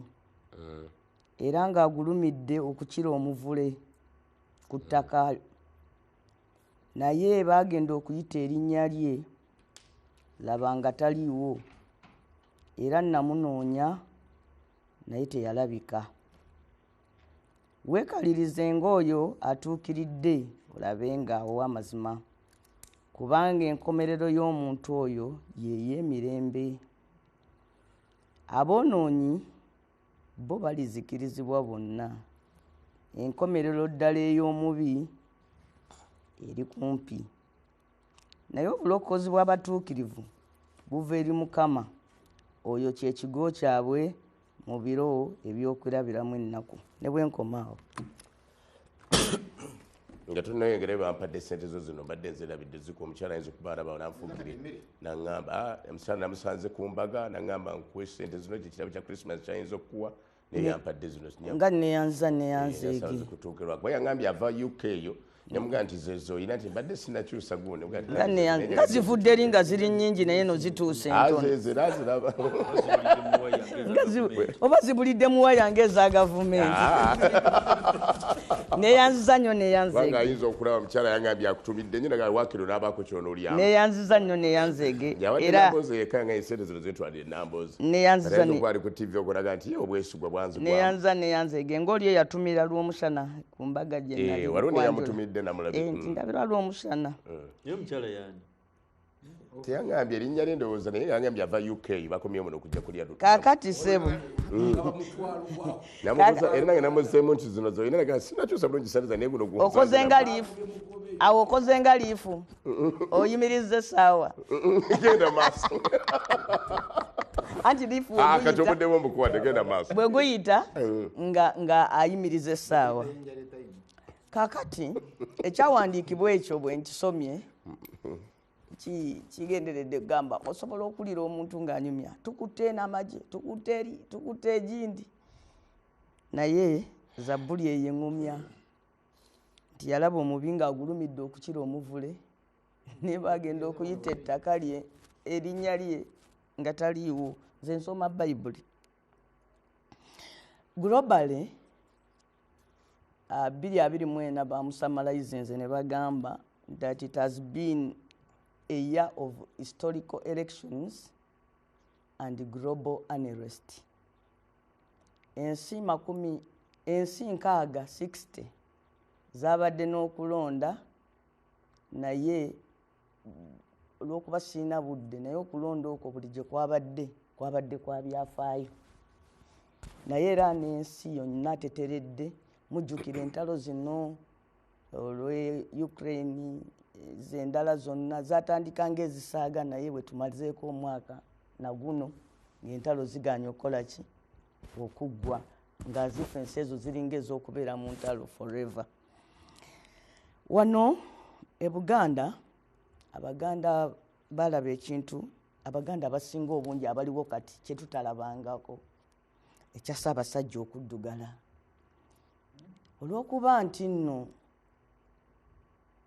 era ng'agulumidde okukira omuvule ku ttaka naye baagenda okuyita erinnya lye laba nga taliiwo era namunoonya naye teyalabika. Weekalirizenga oyo atuukiridde olabe ng'awa amazima kubanga enkomerero y'omuntu oyo y'ey'emirembe. Aboonoonyi bo balizikirizibwa bonna, enkomerero ddala ey'omubi eri kumpi. Naye obulokozi bw'abatuukirivu buva eri Mukama, oyo kye kigo kyabwe mu biro ebyokwirabiramu ennaku. Ne bwe nkomaawo nga tunayengera bampadde sente zo zino mbadde nzirabidde zikuwa omukyala ayinza okuba alaba nanfuukire naŋŋamba omukyala namusanze ku mbaga naŋŋamba nkuwe sente zino kyekirabo kya Christmas kyayinza okuwa naye yampadde zino nga neyanzeege kutuukirwa kuba yaŋŋambye ava UK eyo namugaa nti zezo oyina nti mbadde sinakyusa guno nga zivudde eri nga ziri nnyingi naye no zituuse naziraba oba zibulidde mu waya ng'eza gavumenti neyanziza nnyo neyanzeege ayinza okulaba omukyala yaŋŋambye akutumidde nnyo nagaa wakiro n'abaako kyonoolyamu neyanziza nnyo neyanzeege era Namboze yekanga esente zino zetwalire Namboze neyanziza ali ku TV okulaga nti obwesigwa bwanzigwamu neyanziza neyanzeege ng'oli eyatumira lw'omushana ku mbaga gye nali waliwo neyamutumidde namulabye ndabira lw'omushana ye omukyala yaani teyaŋŋambye erinnya lye ndowooza naye yaŋŋambye ava UK bakomye muno okujja kulya kaakati sebo era nange namuzeemu nti zino zoyina naga sinakyusa bulungi saliza naye guno okoze nga liifu awo okoze nga liifu oyimiriza essaawa genda maaso anti liifu kati obuddemu omukuwadde genda maaso bwe guyita nga ayimiriza essaawa. Kaakati ekyawandiikibwa ekyo bwe nkisomye kigenderedde kugamba osobola okulira omuntu ng'anyumya tukutte n'amagye tukutte eri tukutte egindi naye Zabbuli eyo eŋŋumya nti yalaba omubi ng'agulumidde okukira omuvule ne bagenda okuyita ettaka lye erinnya lye nga taliiwo. Nze nsoma Bayibuli globally 2024 bamusamalize ne bagamba that it has been a year of historical elections and global unrest. Ensi 60 zabadde n'okulonda naye olw'okuba sirina budde naye okulonda okwo buli gye kwabadde kwa byafaayo naye era n'ensi yonna teteredde. Mujjukira entalo zino olw'e Ukraine zendala zonna zatandika ng'ezisaaga naye bwe tumalizeeko omwaka naguno ng'entalo ziganya okukola ki okuggwa nga zifensi ezo ziringa ez'okubeera mu ntalo forever. Wano e Buganda Abaganda balaba ekintu Abaganda abasinga obungi abaliwo kati kye tutalabangako ekya Ssaabasajja okuddugala olw'okuba nti nno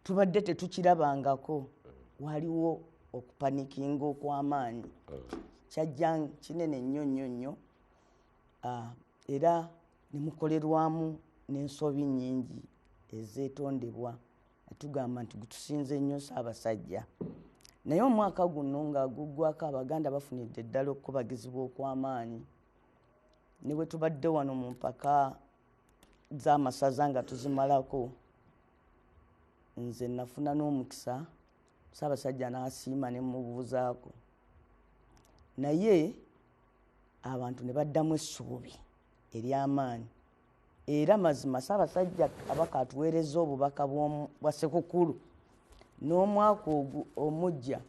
tubadde tetukirabangako waliwo okupanikinga okw'amaanyi kyajja kinene nnyo nnyo nnyo era ne mukolerwamu n'ensobi nnyingi ezeetondebwa netugamba nti gutusinze nnyo Ssaabasajja. Naye omwaka guno nga guggwako Abaganda bafunidde ddala okukubagizibwa okw'amaanyi ne bwe tubadde wano mu mpaka z'amasaza nga tuzimalako, nze nafuna n'omukisa Ssaabasajja n'asiima ne mubuuzaako, naye abantu ne baddamu essuubi ery'amaanyi. Era mazima Ssaabasajja Kabaka atuweereza obubaka bwa Ssekukkulu n'omwaka omujja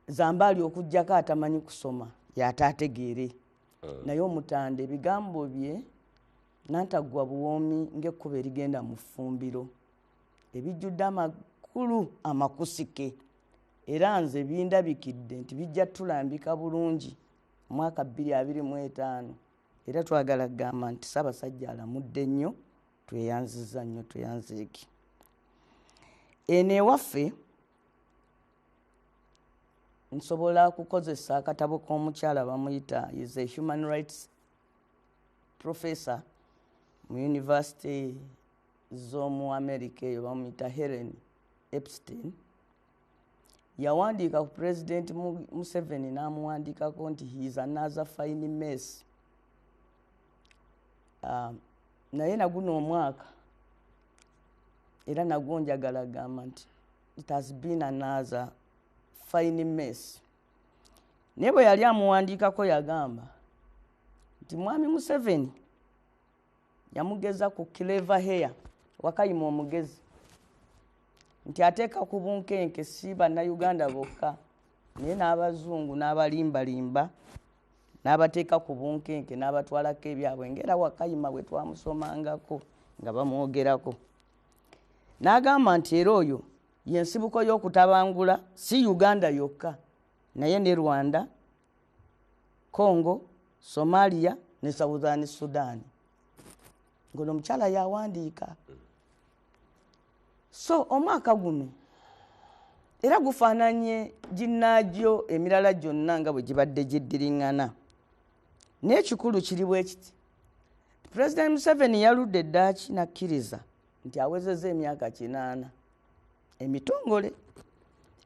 Zambaali okuggyako atamanyi kusoma y'ataategeere. Naye Omutanda ebigambo bye nantaggwa buwoomi ng'ekkubo erigenda mu ffumbiro, ebijjudde amakulu amakusike, era nze bindabikidde nti bijja tulambika bulungi mwaka 2025. Era twagala kugamba nti Ssaabasajja alamudde nnyo, tweyanzizza nnyo, tweyanzeeki. Eno ewaffe nsobola kukozesa akatabo k'omukyala bamuyita is a human rights professor mu university z'omu America eyo bamuyita Helen Epstein. Yawandiika ku President Museveni n'amuwandiikako nti he is another fine mess. Naye naguno omwaka era nagwo njagala gamba nti it has been another fine mess. Naye bwe yali amuwandiikako yagamba nti Mwami Museveni yamugeza ku clever hair, Wakayima omugezi, nti ateeka ku bunkenke si bannayuganda bokka naye n'abazungu n'abalimbalimba n'abateeka ku bunkenke n'abatwalako ebyabwe, ng'era Wakayima bwe twamusomangako nga bamwogerako. N'agamba nti era oyo y'ensibuko y'okutabangula si Uganda yokka naye ne Rwanda, Congo, Somalia ne Southern Sudan. Ngono omukyala yawandiika. So omwaka guno era gufaananye ginnaagyo emirala gyonna nga bwe gibadde giddiriŋŋana. N'ekikulu kiri bwe kiti, President Museveni yaludde eddaaki nakkiriza nti awezezza emyaka 8 emitongole.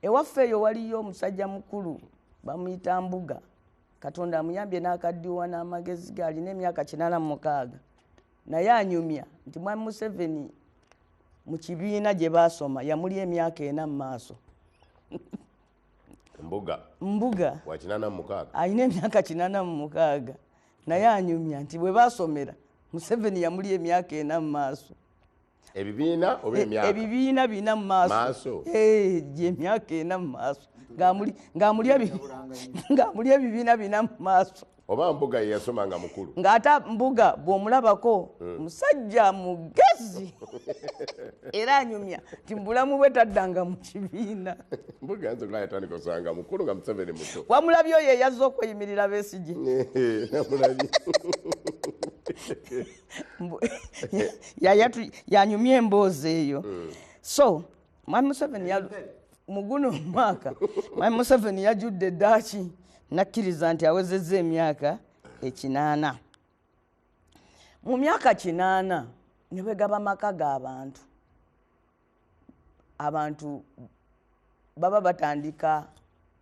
Ewaffe eyo waliyo omusajja mukulu bamuyita Mbuga, Katonda amuyambye n'akaddiwa n'amagezi ge, alina emyaka 86, naye anyumya nti Mwami Museveni mu kibiina gye baasoma yamuli emyaka 4 mu maaso. Mbuga wa 86 alina emyaka 86 naye anyumya nti bwe baasomera Museveni yamuli emyaka 4 mu maaso. Ebibiina oba emyaka? Ebibiina bina mu maaso. Gye emyaka 4 mu maaso ng'amuli ebibiina bina mu maaso. Oba Mbuga ye yasomanga mukulu? Ng'ata Mbuga bw'omulabako musajja mugezi era anyumya nti mbulamu bwe taddanga mu kibiina. Mbuga yanze kulaya tandika osanga mukulu nga Museveni muto. Wamulabye oyo eyazza okweyimirira Besigye. Namulabye. Yanyumya emboozi eyo. So Mwami Museveni mu guno omwaka Mwami Museveni yajjudde eddaaki nakkiriza nti awezezza emyaka 8. Mu myaka 8 ne bwegaba maka g'abantu, abantu baba batandika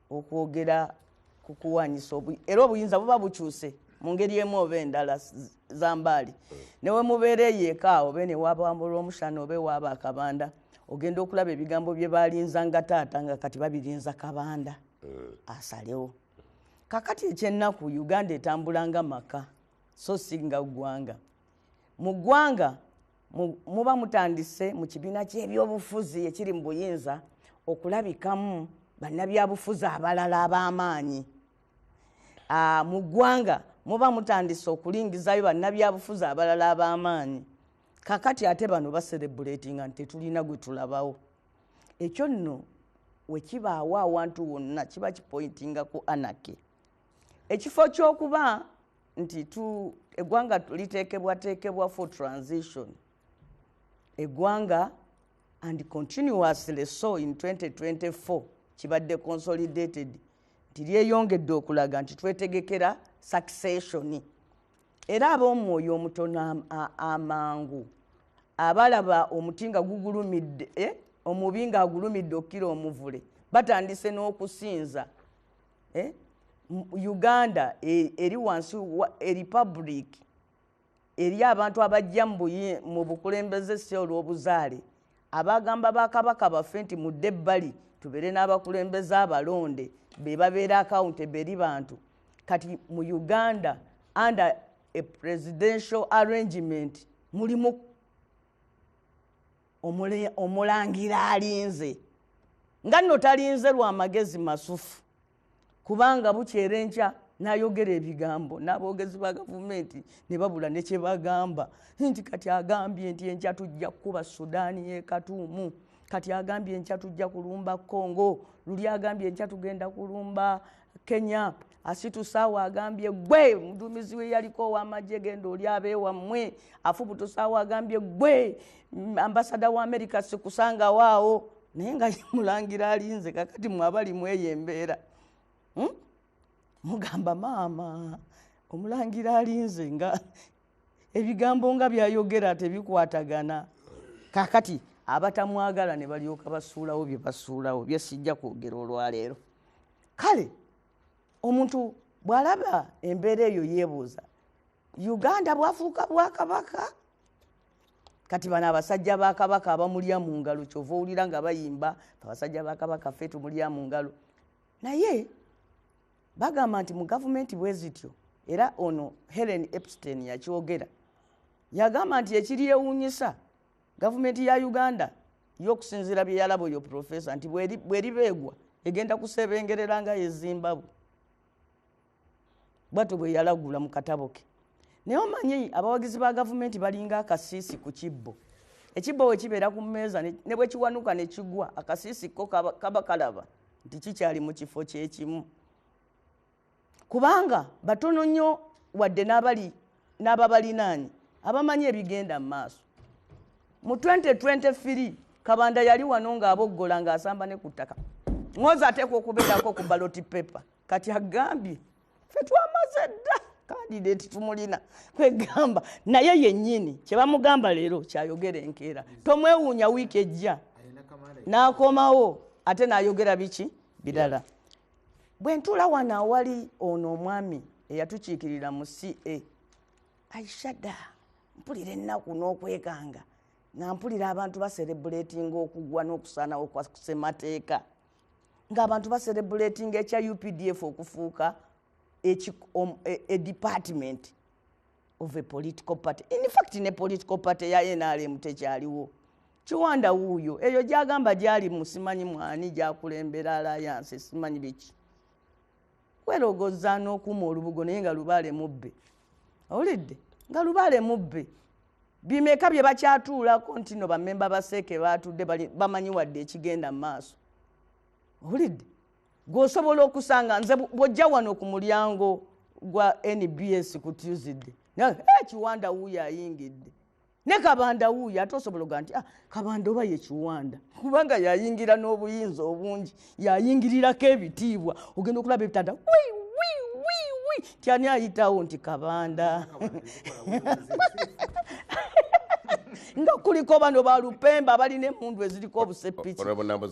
okwogera ku kuwanyisa era obuyinza buba bukyuse mu ngeri emu oba endala. Zambaali ne we mubeera eyeeka awo be ne wabambula omushana oba waaba akabanda, ogenda okulaba ebigambo bye balinzanga taata nga kati babirinza kabanda asalewo. Kakati ekyennaku Uganda etambulanga maka so si nga ggwanga. Mu ggwanga muba mutandise mu kibiina ky'ebyobufuzi ekiri mu buyinza okulabikamu bannabyabufuzi abalala ab'amaanyi. Mu ggwanga muba mutandise okulingizayo bannabyabufuzi abalala ab'amaanyi. Kakati ate bano baserebuletinga nti tetulina gwe tulabawo. Ekyo nno we kibaawo awantu wonna kiba kipointinga ku anarchy. Ekifo ky'okuba nti eggwanga liteekebwateekebwa for transition, eggwanga and continuously so in 2024 kibadde consolidated nti lyeyongedde okulaga nti twetegekera succession era ab'omwoyo omutono amangu abalaba omuti nga gugulumidde omubi nga agulumidde okukira omuvule batandise n'okusinza Uganda eri wansi republic eri abantu abajja mu bukulembeze si olw'obuzaale abagamba bakabaka baffe nti mudde ebbali tubeere n'abakulembeze abalonde be babeera accountable eri bantu kati mu Uganda under a presidential arrangement mulimu omulangira alinze nga nno talinze lwa magezi masufu kubanga bukyera enkya n'ayogera ebigambo n'aboogezi ba gavumenti ne babula ne kye bagamba nti kati agambye nti enkya tujja kukuba Sudaani y'e Katuumu kati agambye enkya tujja kulumba Congo luli agambye enkya tugenda kulumba Kenya Asitusaawa agambye gwe muduumizi we yaliko ow'amagye genda oli abeewammwe Afubutusaawa agambye gwe ambasada wa America sikusanga waawo naye nga mulangira alinze kakati mwabali mweyo embeera mugamba maama omulangira alinze nga ebigambo nga byayogera tebikwatagana kakati abatamwagala ne balyoka basuulawo bye basuulawo bye sijja kwogera olwaleero kale omuntu bw'alaba embeera eyo yeebuuza Uganda bwafuuka bwakabaka kati bano abasajja ba kabaka abamulya mu ngalo kyova owulira nga bayimba abasajja ba kabaka ffe tumulya mu ngalo naye bagamba nti mu gavumenti bwe zityo era ono Helen Epstein yakyogera yagamba nti ekiri ewuunyisa gavumenti ya Uganda y'okusinziira bye yalaba oyo profesa nti bweribeegwa egenda kusebengerera nga ye Zimbabwe bwatyo bwe yalagula mu katabo ke naye omanyi abawagizi ba gavumenti balinga akasiisi ku kibbo ekibbo we kibeera ku mmeeza ne bwe kiwanuka ne kigwa akasiisi ko kaba kalaba nti kikyali mu kifo kyekimu kubanga batono nnyo wadde n'ababalinaanyi abamanyi ebigenda mu maaso mu 2023 Kabanda yali wano ng'aboggola ng'asamba ne ku ttaka Ngoza ateekwa okubeerako ku ballot paper kati agambye ffe twamaze dda kandidate tumulina kwegamba naye yennyini kye bamugamba leero kyayogera enkeera tomwewuunya wiiki ejja n'akomawo ate n'ayogera biki birala bwe ntuula wano awali ono omwami eyatukiikirira mu CA Aishada mpulira ennaku n'okwekanga nga mpulira abantu baserebuletinga okugwa n'okusaanawo kwa ssemateeka ng'abantu baserebuletinga ekya UPDF okufuuka a department of a political party. In fact, ne political party ya NRM tekyaliwo. Kiwanda wuuyo eyo gyagamba gyali musimanyi mwani gyakulembera alliance simanyi biki. Kwerogoza n'okuma olubugo naye nga lubaale mubbe. Awulidde nga lubaale mubbe. Bimeka bye bakyatuulako nti no bammemba baseeke baatudde bamanyi wadde ekigenda mu maaso. Awulidde gwosobola okusanga nze bw'ojja wano ku mulyango gwa NBS ku Tuesday Kiwanda wuuyo ayingidde ne Kabanda wuuyo ate osobola oga nti Kabanda oba ye Kiwanda kubanga yayingira n'obuyinza obungi yayingirirako ebitiibwa ogenda okulaba ebitanda tyani ayitawo nti Kabanda nga kuliko bano balupemba balina emundu eziriko obusepiki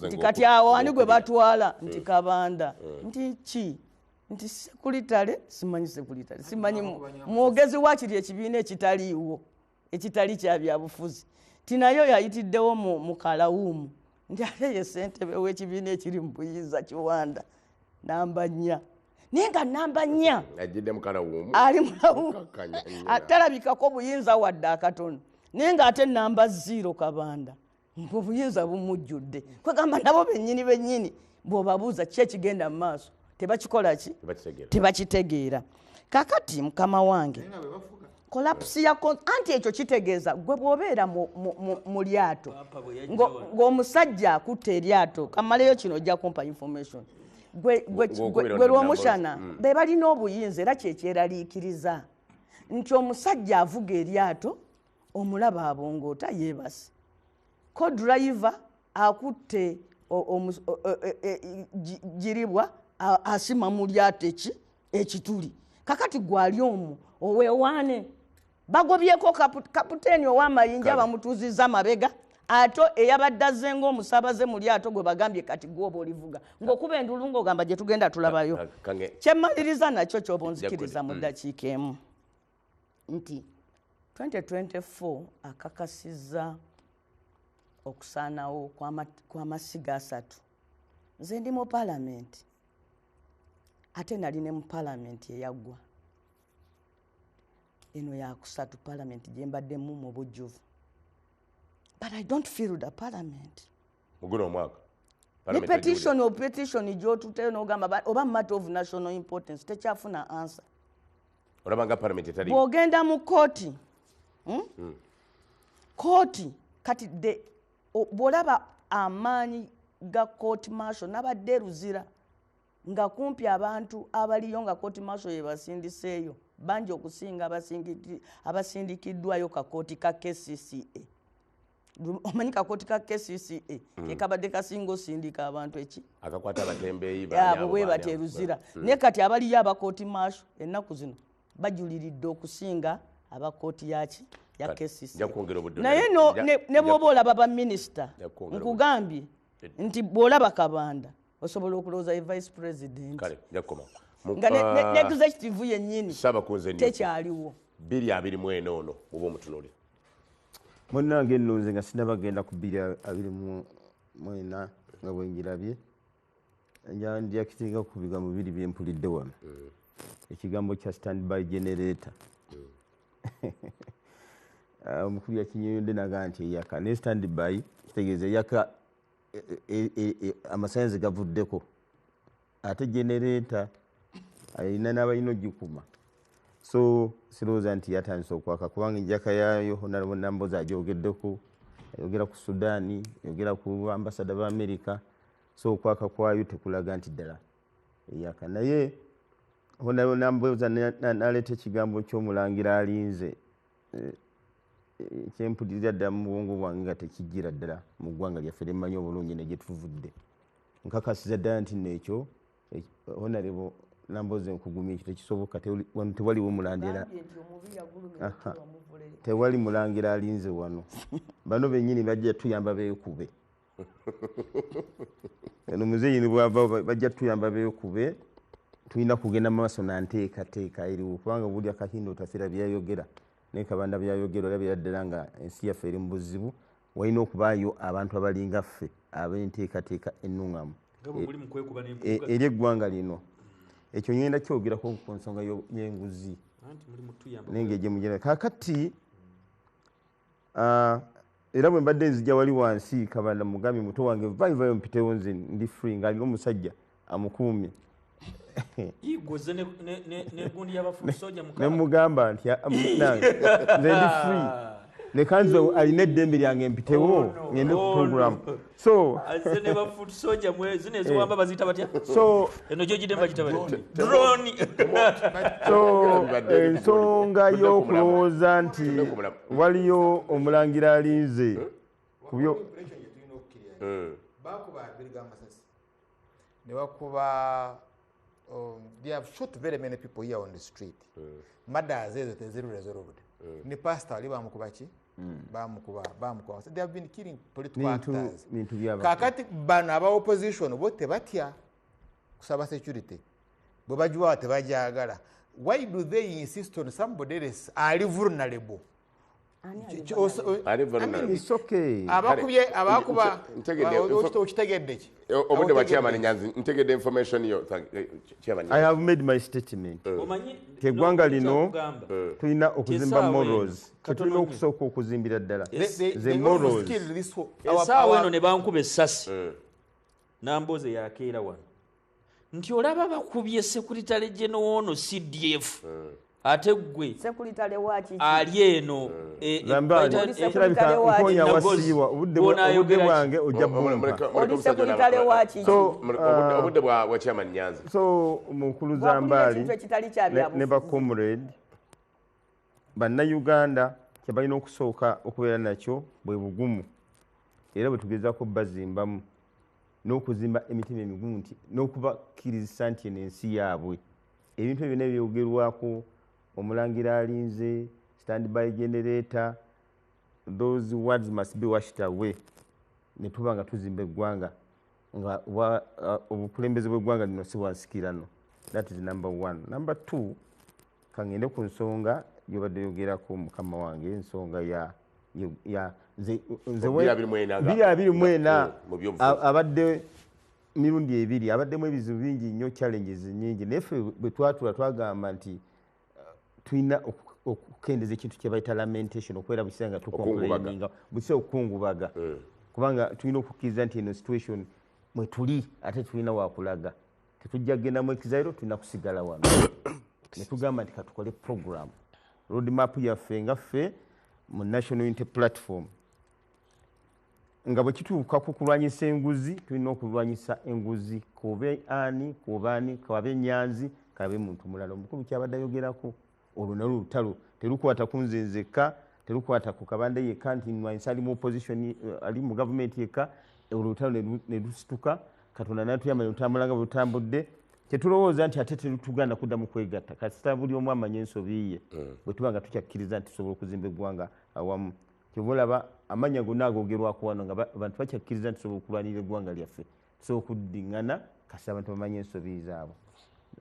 nti kati awo ani gwe batwala nti Kabanda nti ki nti sekulitale simanyi sekulitale simanyi mwogezi wakiri ekibiina ekitaliiwo ekitali kya byabufuzi tinayo yayitiddewo mu kalawuumu nti ate ye ssentebe w'ekibiina ekiri mu buyinza Kiwanda namba 4 naye nga namba 4 ajidde mu kalawuumu ali mulawuumu atalabikako buyinza wadde akatono naye ng'ate namba 0 Kabanda obuyinza bumujjudde kwegamba nabo bennyini bw'obabuuza ki ekigenda mu maaso tebakikola ki tebakitegeera kakati mukama wange kolapsi ya anti ekyo kitegeeza gwe bw'obeera mu lyato ng'omusajja akutta eryato kamaleyo kino ojja kumpa information gwe lw'omushana be balina obuyinza era kyekyeraliikiriza nti omusajja avuga eryato omulaba abongoota yeebase co driver akutte giribwa asima mu lyato ekituli kakati gwali omwo owewaane bagobyeko kapiteeni ow'amayinja bamutuuzizza mabega ate eyabadde azze ng'omusaabaze mu lyato gwe bagambye kati gwoba olivuga ng'okuba endulu ng'ogamba gye tugenda tulabayo kyemmaliriza nakyo ky'oba onzikiriza mu ddakiika emu nti 2024 akakasizza okusaanawo kw'amasiga 3 nze ndi mu paalamenti ate nali ne mu paalamenti eyaggwa eno yakusatu paalamenti gye mbaddemu mu bujjuvu but I don't feel the parliament muguno omwaka ne petition gy'otute n'ogamba oba matter of national importance tekyafuna answer olabanga parliament etali bw'ogenda mu kooti kooti kati bw'olaba amaanyi ga court martial nabadde ruzira nga kumpi abantu abaliyo nga court martial yebasindiseeyo bangi okusinga abasindikiddwayo kakooti ka KCCA omanyi kakooti ka KCCA kekabadde kasinga osindika abantu eki akakwata abatembeeyi abo bwe bateruzira naye kati abaliyo abakooti martial ennaku zino bajuliridde okusinga abakooti yaki ya KCCA naye ne bw'oba olaba baminisita nkugambye nti bw'olaba Kabanda osobola okulowooza ye vice president nga ne executive yennyini tekyaliwo 224 ono oba omutunulira munnange nno nze nga sinabagenda ku 224 nga bwengirabye njakitinga ku bigambo bibiri byempulidde wano ekigambo kya standby generator omukulu yakinyonyodde nagaa nti eyaka ne standby kitegeeza eyaka amasannyalaze gavuddeko ate generator alina n'abalina ogikuma so sirowooza nti yatandise okwaka kubanga enjaka yaayo honorable Namboza agyogeddeko ayogera ku Sudaani ayogera ku ambasada ba America so okwaka kwayo tekulaga nti ddala eyaka naye honorable Namboza naleeta ekigambo ky'omulangira alinze kyempuliriza ddala mu bwongo bwange nga tekijjira ddala mu ggwanga lyaffe lyemmanyi obulungi ne gye tuvudde nkakasiza ddala nti nekyo honorable Namboza nkugumya ekyo tekisoboka tewaliwo mulangira tewali mulangira alinze wano bano bennyini bajja tuyamba beekube eno muzeyini bwava bajja tuyamba beekube tulina kugenda mu maaso na nteekateeka eriwo kubanga buli akahindo otafira byayogera naye Kabanda byayogera olabira ddala nga ensi yaffe eri mu buzibu walina okubaayo abantu abalinga ffe ab'enteekateeka ennungamu eri eggwanga lino ekyo ngenda kyogerako ku nsonga y'enguzi nenge gyemugenda kakati era bwe mbadde nzija wali wansi Kabanda mugambi muto wange vayo mpitewo nze ndi free ng'alina omusajja amukuumye nemugamba nti nze ndi free nekanze alina eddembe lyange mpitewo ngende ku program so ensonga y'okulowooza nti waliyo omulangira alinze kubyo nebakuba they have shot very many people here on the street murders ezo teziri resolved ni pastor ali bamukubaki bamukuba they have been killing political actors kakati bano aba opposition bo tebatya kusaba security bwe bajuwa tebajagala why do they insist on somebody else ali vulnerable abakuba okitegedde ki obudde bwa chairman Nyanzi ntegedde information yo chairman I have made my statement eggwanga lino tulina okuzimba morals tetulina okusooka okuzimbira ddala the morals esaawa eno ne bankuba essasi Namboza yakeera wano nti olaba bakubye sekuritale genoono CDF ate gwe ali eno nkonya wasiiwa obudde bwange ojja obudde bwa chairman Nyanzi so mukulu Zambaali ne bacomrade bannayuganda kyebalina okusooka okubeera nakyo bwe bugumu era bwe tugezaako bazimbamu n'okuzimba emitima emigungu nti n'okubakkiriza nti eno ensi yaabwe. Ebintu ebyo nebyogerwako, omulangira alinze, standby generator, those words must be washed away. Ne tuba nga tuzimba eggwanga nga obukulembeze bw'eggwanga lino si bwansikirano. That is number one. Number two, kangende ku nsonga gyobadde yogerako mukama wange, ensonga ya nze 2024 abadde mirundi ebiri, abaddemu ebizibu bingi nnyo, challenges nyingi, naye ffe bwe twatula twagamba nti tulina okukendeza ekintu kye bayita lamentation, okubeera bukiseera nga tukomplaininga, bukiseera okukungubaga, kubanga tulina okukkiriza nti eno situation mwe tuli ate tulina wakulaga, tetujja kgendamu ekizairo, tulina kusigala wano. Ne tugamba nti katukole program roadmap yaffe nga ffe mu National Unity Platform, nga bwe kituuka ku kulwanyisa enguzi, tulina okulwanyisa enguzi, kobe ani kobaani, kabe nyanzi, kabe muntu mulala. Omukulu kyabadde ayogerako, olwo nalwo olutalo terukwata ku nze nzekka, terukwata ku Kabande yekka nti nwanyisa ali mu opposition, ali mu gavumenti yekka. Olwo olutalo ne lusituka, Katonda natuyamba ne lutambula nga butambudde. Tetulowooza nti ate terutuganda kuddamu kwegatta, kasita buli omu amanye ensobi ye, bwe tuba nga tukyakkiriza nti tusobola okuzimba eggwanga awamu. Kyova olaba amannya gonna agogerwako wano nga abantu bakyakkiriza nti tusobola okulwanirira eggwanga lyaffe, tusobola okuddiŋŋana kasita abantu bamanye ensobi zaabwe.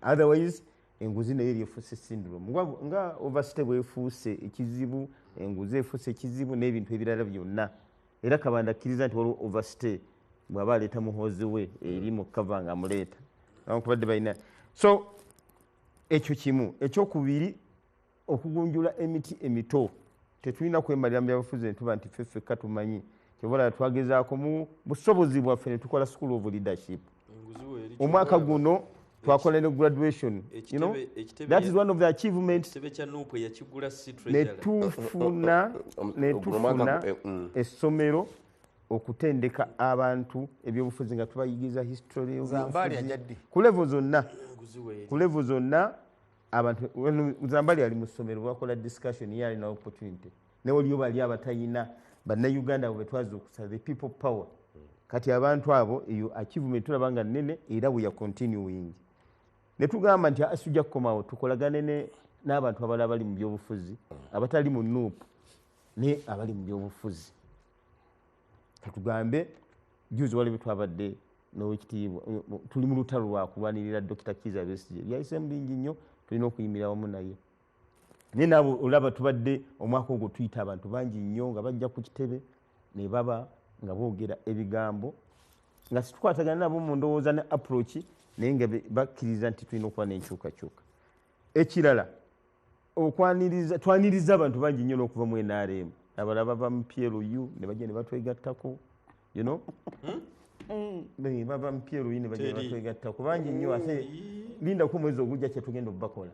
Otherwise enguzi nayo eryefuuse syndrome, nga overstay bwefuuse ekizibu, enguzi efuuse ekizibu n'ebintu ebirala byonna. Era Kabanda akkiriza nti waliwo overstay bw'aba aleeta muhoozi we eri mu kava nga amuleeta kubadde balina. So ekyo kimu. Ekyokubiri, okugunjula emiti emito. Tetulina kwemalira mu byabufuzi ne tuba nti ffekka tumanyi. Kyova twagezaako mu busobozi bwaffe ne tukola school of leadership. Omwaka guno twakola ne graduation. You know, that is one of the achievements. Netufuna essomero okutendeka abantu ebyobufuzi nga tubayigiza history ku level zonna abantu. Zambali ali mu ssomero bakola discussion ye alina opportunity, ne waliyo bali abatayina bannayuganda bwe twazuukusa the people power. Kati abantu abo eyo achievement tulaba nga nnene era we are continuing. Ne tugamba nti asujja kukomawo tukolagane n'abantu abalala bali mu byobufuzi, abatali mu NUP ne abali mu byobufuzi. Katugambe juzi wali twabadde n'owekitiibwa, tuli mu lutalo lwa kulwanirira Dr. Kizza Besigye, yayise mbingi nnyo, tulina okuyimira wamu naye. Naye nabo olaba tubadde omwaka ogwo tuyita abantu bangi nnyo nga bajja ku kitebe ne baba nga boogera ebigambo nga situkwatagana nabo mu ndowooza ne approach, naye nga bakkiriza nti tulina okuba n'enkyukakyuka. Ekirala, twaniriza abantu bangi nnyo n'okuva mu NRM, abalala bava mu PLU ne bajja ne batwegattako, you know, bava mu PLU ne bajja ne batwegattako bangi nnyo. Ate lindako omwezi ogujja kye tugenda okubakola,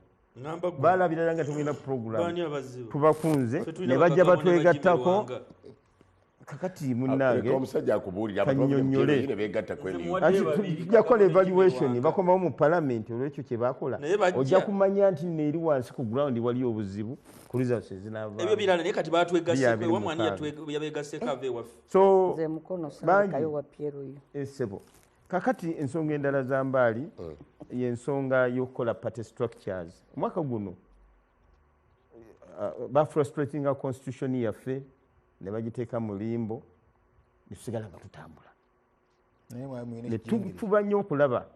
balabirira nga tugenda program tubakunze ne bajja batwegattako. Kakati munnange omusajja akubuulira kanyonyole tujja kukola evaluation, bakomawo mu parliament. Olwekyo kye bakola ojja kumanya nti neeri wansi ku ground wali obuzibu ku results ezinaava ebyo birala, naye kati batwegasseko wamwani yabeegasseko ave waffe. So nze mukono sakayo wa PLU esebo. Kakati ensonga endala Zambali y'ensonga y'okukola party structures. Omwaka guno bafrustratinga constitution yaffe ne bagiteeka mu limbo, ne tusigala nga tutambula. Tuba nnyo okulaba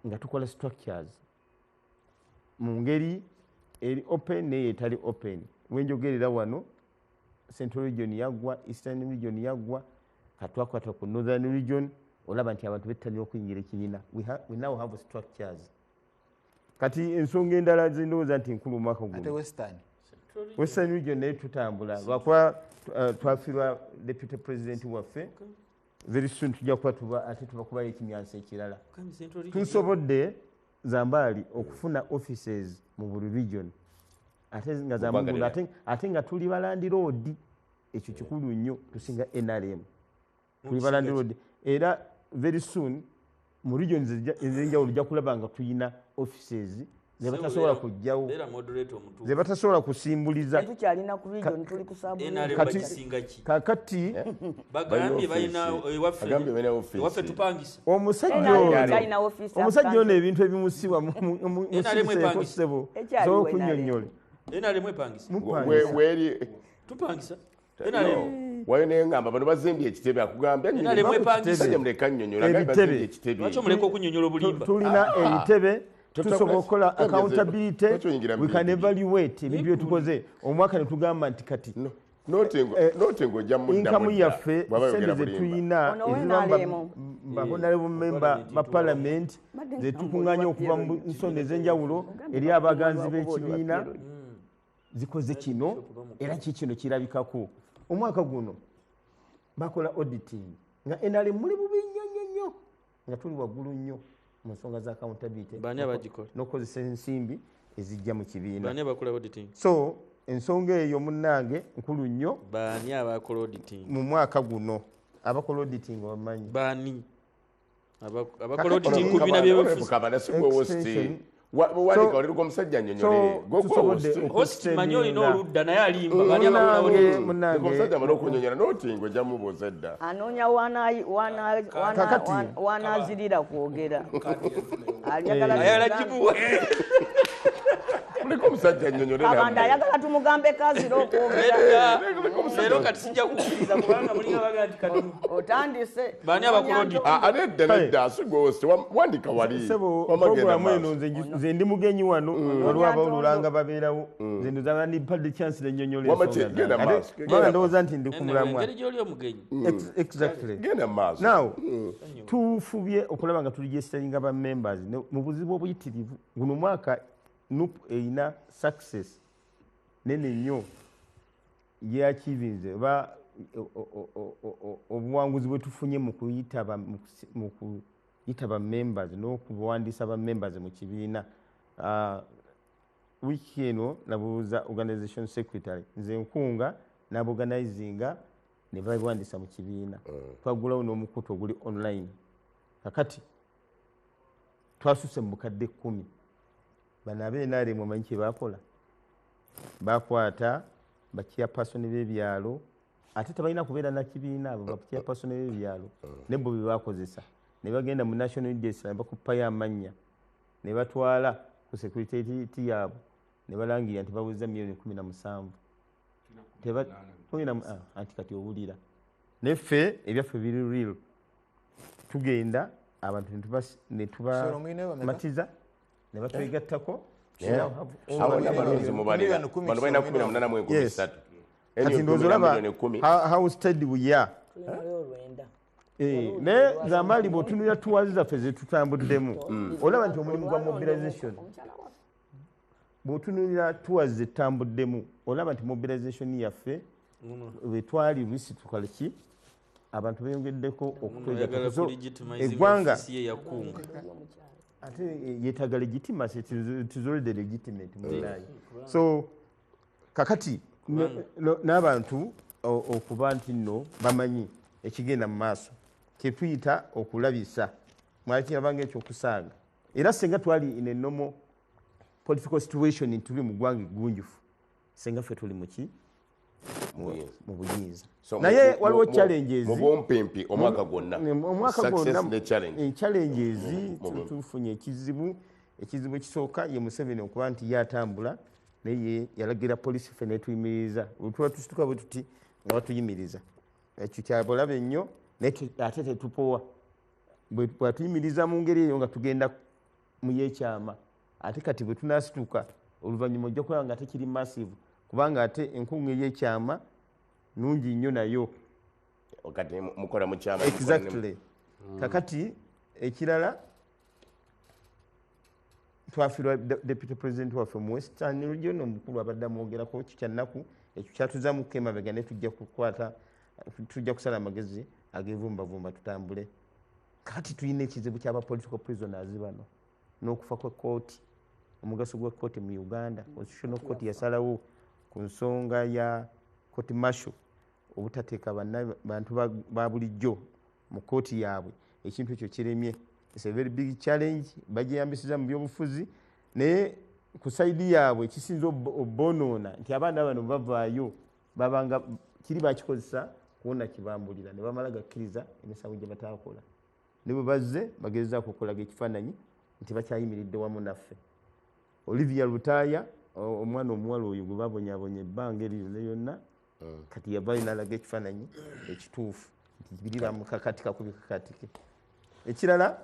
nga tukola structures mu ngeri eri open naye etali open. Wenjogerera wano Central Region yaggwa, Eastern Region yaggwa, katwakwata ku Northern Region, olaba nti abantu bettanira okuyingira ekibiina. We now have structures. Kati ensonga endala zindowooza nti nkulu omwaka guno Western Region naye tutambula lwakuba twafiirwa deputy president waffe. Very soon tujja kuba ate tubakubayo ekimyanso ekirala. Tusobodde Zambali okufuna offices mu buli region ate nga zamugulu ate nga tuli balandi road. Ekyo kikulu nnyo, tusinga NRM tuli balandi road. Era very soon mu regions ez'enjawulo ojja kulaba nga tulina offices ze batasobola kujjawo ze batasobola kusimbuliza tukyalina ku region tuli kusabu kakati bagambye balina ewaffe tupangisa omusajja ono ebintu ebimusibwa musibiseeko z'okunnyonnyola tupangisa wayo neŋŋamba bano bazimbye ekitebe akugambye muleka nnyonnyola muleka okunnyonnyola obulimba tulina ebitebe tusobola okukola accountability we can evaluate ebintu byetukoze omwaka ne tugamba nti kati inkamu yaffe sente zetuyina honorable member ba parliament zetukuŋŋanya okuva mu nsonga ez'enjawulo eri abaganzi b'ekibiina zikoze kino era kikino kirabikako omwaka guno bakola auditing nga NRM muli bubi nnyo nga tuli waggulu nnyo mu nsonga za accountability n'okozesa ensimbi ezijja mu kibiina so ensonga eyo munnange nkulu nnyo baani abakola auditing mu mwaka guno abakola auditing bamanyi baani abakola auditing ku bibiina by'ebyobufuzi wandika oliriko omusajja nnyonnyole host manyi olina oludda naye alimba baani omusajja mala okunyonyola nootinga ojja mubuuza edda anoonya wanaazirira kwogera ayalagibuwa muliko omusajja nnyonnyole abanda ayagala tumugambe kazira okwogera leero kati sijja kukkiriza kubanga mulinga baga nti kati otandise baani abakola auditing nedda nedda asigwa host wandika wali programu eno nze ndi mugenyi wano olwaba olulanga babeerawo nze ndozaba ndipadde chance nennyonnyola ensonga ndowooza nti ndi ku mulamwa engeri gy'oli omugenyi exactly genda maaso now tufubye okulaba nga tuligisteringa ba members mu buzibu obuyitirivu guno mwaka nup erina success nene nnyo yeachivinze oba obuwanguzi bwe tufunye mu kuyita ba members n'okubawandiisa ba members mu kibiina wiiki eno nabuuza organization secretary nze nkunga n'aborganizinga ne babiwandiisa mu kibiina twagulawo n'omukutu oguli online kakati twasuse mu bukadde 10 bano ab'NRM omanyi kye baakola bakwata bachairperson b'ebyalo ate tebalina kubeera na kibiina abo bachairperson b'ebyalo nebo bye bakozesa ne bagenda mu national agency ne bakuppayo amannya ne batwala ku secretariat yaabwe ne balangirira nti baweza miliyoni 17 anti kati owulira neffe ebyaffe biri real tugenda abantu ne tubamatiza ne batwegattako abalonzi mubano balina 18 kati ndowooza olaba how steady we are naye ng'amaali bw'otunulira tuwazi zaffe zetutambuddemu olaba nti omulimu gwa mobilization bw'otunulira tuwazi zetutambuddemu olaba nti mobilization yaffe bwetwali luisi tukaleki abantu beyongeddeko okutwegattako eggwanga ate yetaaga legitimacy it is already legitimate munaye so kakati n'abantu okuba nti nno bamanyi ekigenda mu maaso kyetuyita okulabisa mwakirabanga ekyokusaaga era senga twali in a normal political situation tuli mu ggwanga eggunjufu senga ffe tuli muki mu buyinza naye waliwo challenges mubumpimpi omwaka gwonna challenges tufunye ekizibu ekisooka ye Museveni okuba nti yatambula naye yalagira polisi ffe netuyimiriza tuba tusituka bwe tuti nga batuyimiriza ekyo kyabulabe ennyo ate tetupowa bwatuyimiriza mu ngeri eyo nga tugenda mu yekyama ate kati bwe tunasituka oluvannyuma ojja kulaba nga tekiri massive kubanga ate enkunga ey'ekyama nungi nnyo nayo kati mukola mu kyama exactly kakati ekirala twafiirwa deputy president waffe mu western region omukulu abadde amwogerako kikyannaku ekyo kyatuzaamu emabega ne tujja kusala amagezi ag'evumbavumba tutambule kakati tulina ekizibu ky'aba political prisoners bano n'okufa kw'ekkooti omugaso gw'ekkooti mu Uganda constitutional court yasalawo ku nsonga ya court martial obutateeka bantu ba bulijjo mu kooti yaabwe ekintu ekyo kiremye. It's a very big challenge bagiyambisiza mu byobufuzi naye ku saidi yaabwe ekisinza obonoona nti abaana bano bavaayo babanga kiri bakikozesa kuwona kibambulira ne bamala gakkiriza emisango gye bataakola ne bwe bazze bagezezaako okukolaga ekifaananyi nti bakyayimiridde wamu naffe. Olivia Lutaaya omwana omuwala oyo gwe babonyabonya ebbanga eryo lyonna kati yavaayo n'alaga ekifaananyi ekituufu nti birira mu kakati kakubi kakatike. Ekirala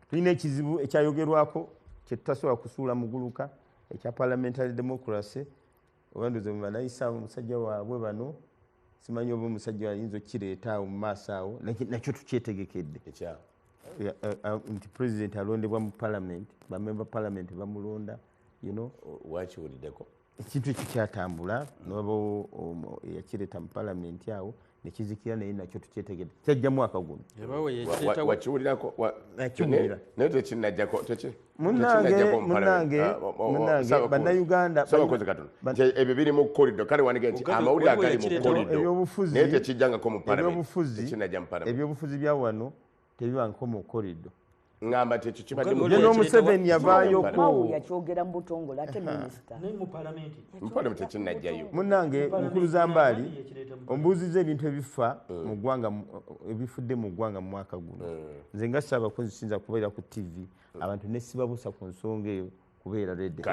tulina ekizibu ekyayogerwako kye tutasobola kusuula muguluka ekya parliamentary democracy oba ndoze mubanayisaawo omusajja waabwe bano simanyi oba omusajja ayinza okkireeta awo mu maaso awo nakyo tukyetegekedde nti president alondebwa mu parliament bamemba parliament bamulonda wakiwuliddeko ekintu ekyo kyatambula nobao yakireeta mu parliament awo nekizikira naye nakyo tukyetegedde kyajja mwaka guno wakiwulirako naye tekinajjako munange bannayuganda ebyo biri mu korido kale wanige nti amawulire agali mu korido naye tekijjangako mu ebyobufuzi bya wano tebibangako mu korido ngamba tekyo kibadde Museveni yavaayoko yakyogera mu butongole ate minisita mu parliament tekinajjayo munnange mukulu Zambaali ombuuziza ebintu ebifa mu ggwanga ebifudde mu ggwanga mu mwaka guno nze nga Ssaabakozi sinza kubeera ku TV abantu ne sibabuusa ku nsonga eyo kubeera redde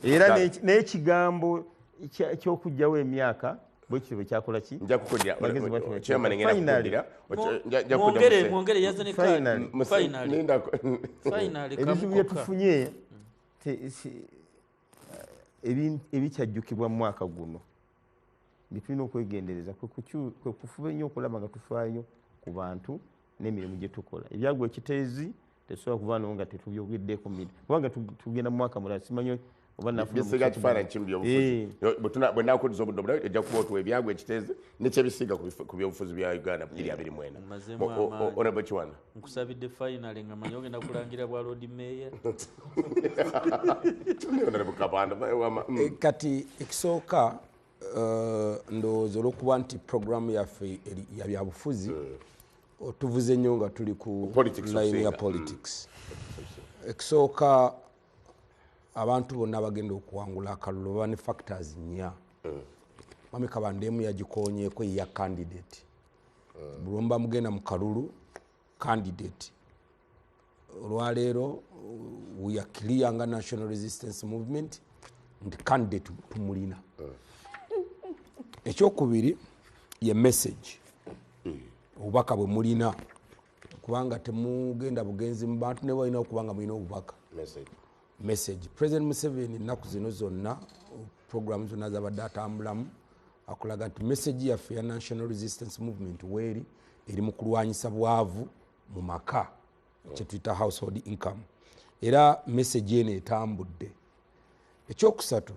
era n'ekigambo ky'okugyawo emyaka bwe kityo bwe kyakola ki nja kukudira chairman ngenda kukudira mwongere yazane finally ebizibu bye tufunye ebikyajjukibwa mu mwaka guno bitulina okwegendereza kwe kufuba ennyo okulaba nga tufaayo ku bantu n'emirimu gye tukola. Ebyagwa ekiteezi tetusobola kuvaanawo nga tetubyogeddeko kubanga tugenda mu mwaka mulala simanyi bisiga kifaananyi kimu byobufuzi bwe nakuddisa obudde obulala ejja kuba otuwa ebyagwa ekiteezi nekyebisiga ku byobufuzi bya Uganda 2024 Honorable Kiwanda nkusabidde finally nga manyi ogenda kulangira bwa Lord Mayor kati ekisooka ndowooza olw'okuba nti programu yaffe ya byabufuzi tuvuze nnyo nga tuli ku line ya politics. Ekisooka abantu bonna bagenda okuwangula akalulu baba ne factors nnya. Mami Kabandemu yagikonyeeko ya candidate. Bulomba mugenda mu kalulu candidate. Olwaleero we are clear nga National Resistance Movement nti candidate tumulina. Ekyokubiri ye message. Obubaka bwe mulina kubanga temugenda bugenzi mu bantu ne balina okubanga mulina obubaka message. President Museveni ennaku zino zonna program zonna zabadde atambulamu akulaga nti message yaffe ya National Resistance Movement weeri eri mu kulwanyisa bwavu mu maka kye tuyita household income era message eno etambudde. Ekyokusatu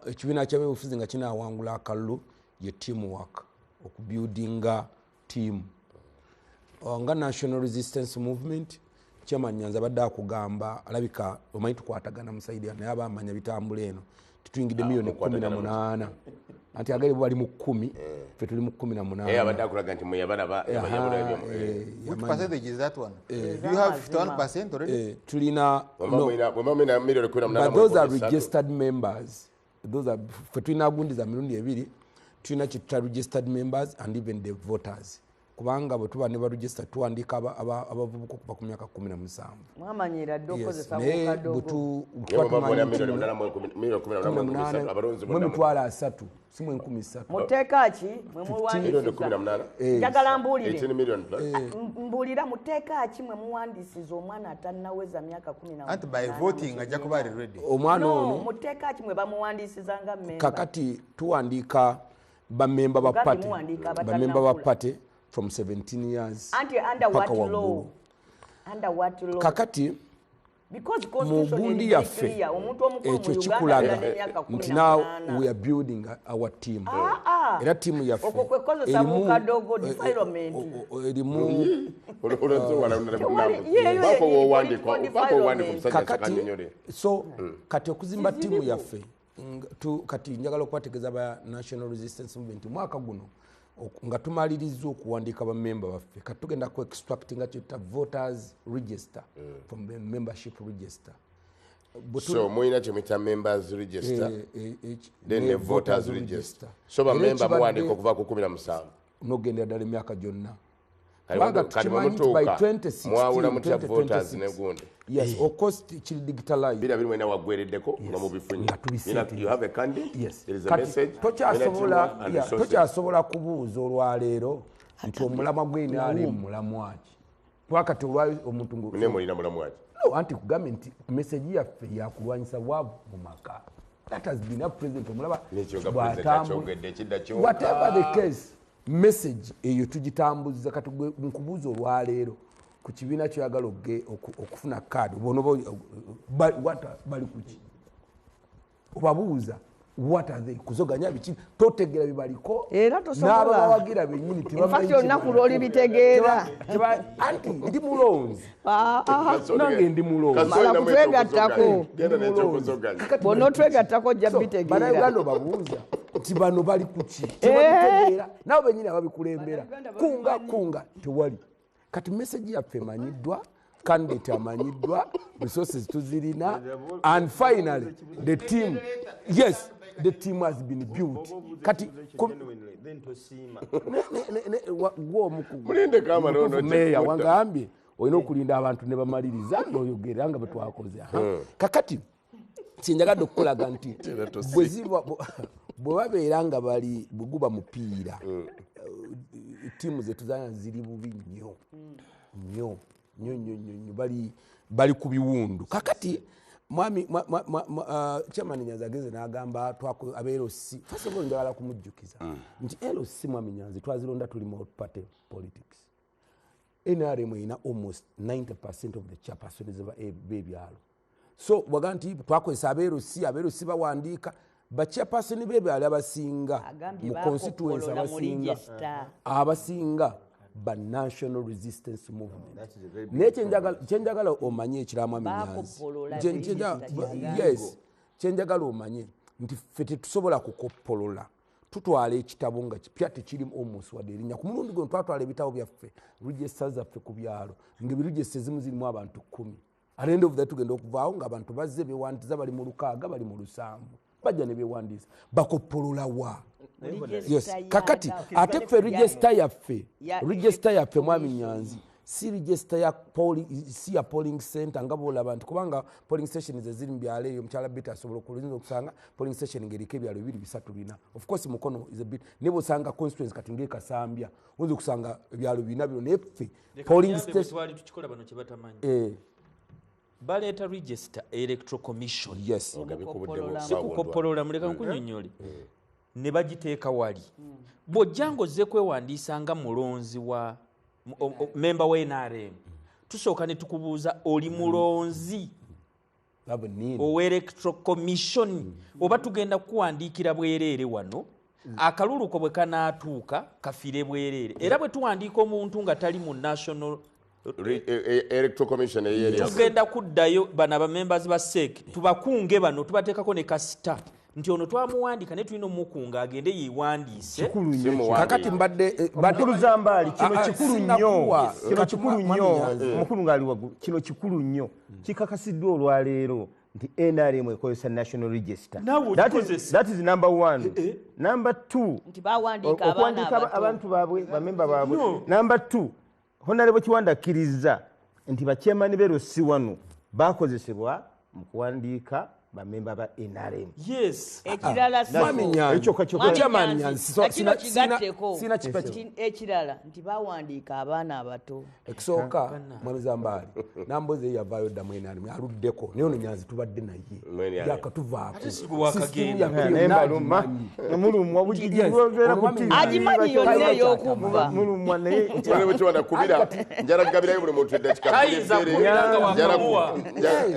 ekibiina ky'ebyobufuzi nga kinaawangula akalulu ye teamwork okubuildinga team nga National Resistance Movement Chairman Nyanza badde akugamba alabika omanyi tukwatagana musaidia naye abamanya bitambula eno tutuyingidde miliyoni 18 anti agali bali mu 10 fe tuli mu 18 abadde akulaga nti muyabalaba which percentage is that one? Do you have 51% already? tulina but those are registered members. Those are fe tulina gundi za mirundi ebiri tulina kituta registered members and even the voters kubanga bwe tuba ne ba register tuandika abavubuka okuva ku myaka 17 mwamanyira dokozesa butu mitwala 3 simwe 13 muteeka ki mwe muwandiisiza njagala mbuulire mbuulira muteeka ki mwe muwandiisiza omwana atannaweza myaka 18 anti by voting ajja kuba ali ready omwana ono muteeka ki mwe bamuwandiisiza nga memba kakati tuwandiika bamemba ba party from 17 years under what law kakati mu gundi yaffe ekyo kikulaga nti now we are building our team era tiimu yaffe so kati okuzimba tiimu yaffe kati njagala okubategeeza ba National Resistance Movement mwaka guno nga tumaliriza okuwandiika bamemba baffe kati tugenda ku extractinga kyota voters register from the membership register So muyina kyemuyita members register then ne voters register so bamemba muwandiika okuva ku 17 n'ogendera ddala emyaka gyonna kati bwemutuuka mwawula mutya voters negundi yes of course kiri digitalized bira biri mwena waggwereddeko nga mubifunye you have a candidate yes there is a message tokyasobola kubuuza olwaleero nti omulamwa gw'enaali mulamwa ki twakati olwayo omuntu ne mulina mulamwa ki anti kugambye nti message yaffe yakulwanyisa bwavu mu maka that has been a president omulaba whatever the case message eyo tugitambuza kati nkubuuza olwaleero ku kibiina kyoyagala okufuna kaadi bali kuki obabuuza what are they kuzoganya biki totegera bibaliko era tosobola n'abawagira bennyini infatti olunaku lw'oli bitegeera anti ndi mulonzi nange ndi mulonzi mala kutwegattako bonna otwegattako ojja bitegeera bannayuganda obabuuza nti bano bali kuki tebabitegeera nabo bennyini ababikulembera kunga tewali kati message yaffe emanyiddwa candidate amanyiddwa resources tuzirina and finally the team yes the team has been built kati meya wangambye olina okulinda abantu ne bamaliriza ng'oyogera nga betwakoze kakati kyenjagadde okukolaga nti bwe babeera nga bali buguba mupiira tiimu zetuzanya ziri bubi nnyo bali ku biwundu kakati mwami chairman Nyanzi ageze n'agamba abeerosi first of all njagala kumujjukiza nti LC mwami Nyanzi twazironda tuli mu party politics NRM ina almost 90% of the chairpersons b'ebyalo so waga nti twakozesa abeerosi bawandiika bachairperson b'ebyalo abasinga mu constituency abasinga ba national resistance movement kyenjagala omanye ekiramu yes kyenjagala omanye nti ffe tetusobola kukoppolola tutwala ekitabo nga kipya tekirimu almost wadde erinnya ku mulundi gwe twatwala ebitabo byaffe register zaffe ku byalo ngaebiregista ezimu zirimu abantu 10 at the end of that tugenda okuvaawo ng'abantu bazze bewandiza bali mu 6 bali mu 7 bajja ne bewandiza bakoppolola wa yes kakati ate ffe register yaffe mwami Nyanzi si register ya polling center nga boolaba nti kubanga polling station ziri mu byalo eyo mukyala bita asobola okulinza okusanga polling station ng'eriko ebyalo 2-3 bina of course mukono is a bit ne bosanga constituency kati ng'ekasambya oyinza okusanga ebyalo bina bino naye ffe polling station twali tukikola bano kye batamanyi baleeta register electoral commission yes sikukoppolola muleka nkunyonnyole ne bagiteeka wali bw'ojja ng'ozze kwewandiisa nga mulonzi wa memba wa NRM tusooka ne tukubuuza oli mulonzi owa electoral commission oba tugenda kukuwandiikira bwereere wano akaluluko bwe kanaatuuka kafiire bwereere era bwe tuwandiika omuntu nga tali mu national electoral commission tugenda kuddayo bano abamembers ba SEC tubakunge bano tubateekako ne kasita nti ono twamuwandika naye tulina omukunga agende yeewandiise kakati mbadde Zambaali kino kikulu nnyo omukulu ng'ali waggulu kino kikulu nnyo kikakasiddwa olwaleero nti NRM ekozesa national register that is number 1 number 2 nti bawandiika abantu baabwe bamemba baabwe number 2 Honorable Kiwanda akkiriza nti bakyemani beerosi wano bakozesebwa mu kuwandiika bamemba ba NRM yes ekirala sina kipacho ekirala nti bawandiika abaana abato ekisooka mwami Zambaali namboze yavaayo ddamu NRM aluddeko naye ono Nyanzi tubadde naye yakatuvaako mulumwa agimanyi yonna ey'okubba mulumwa naye kubira njala gabirayo buli muntu edakika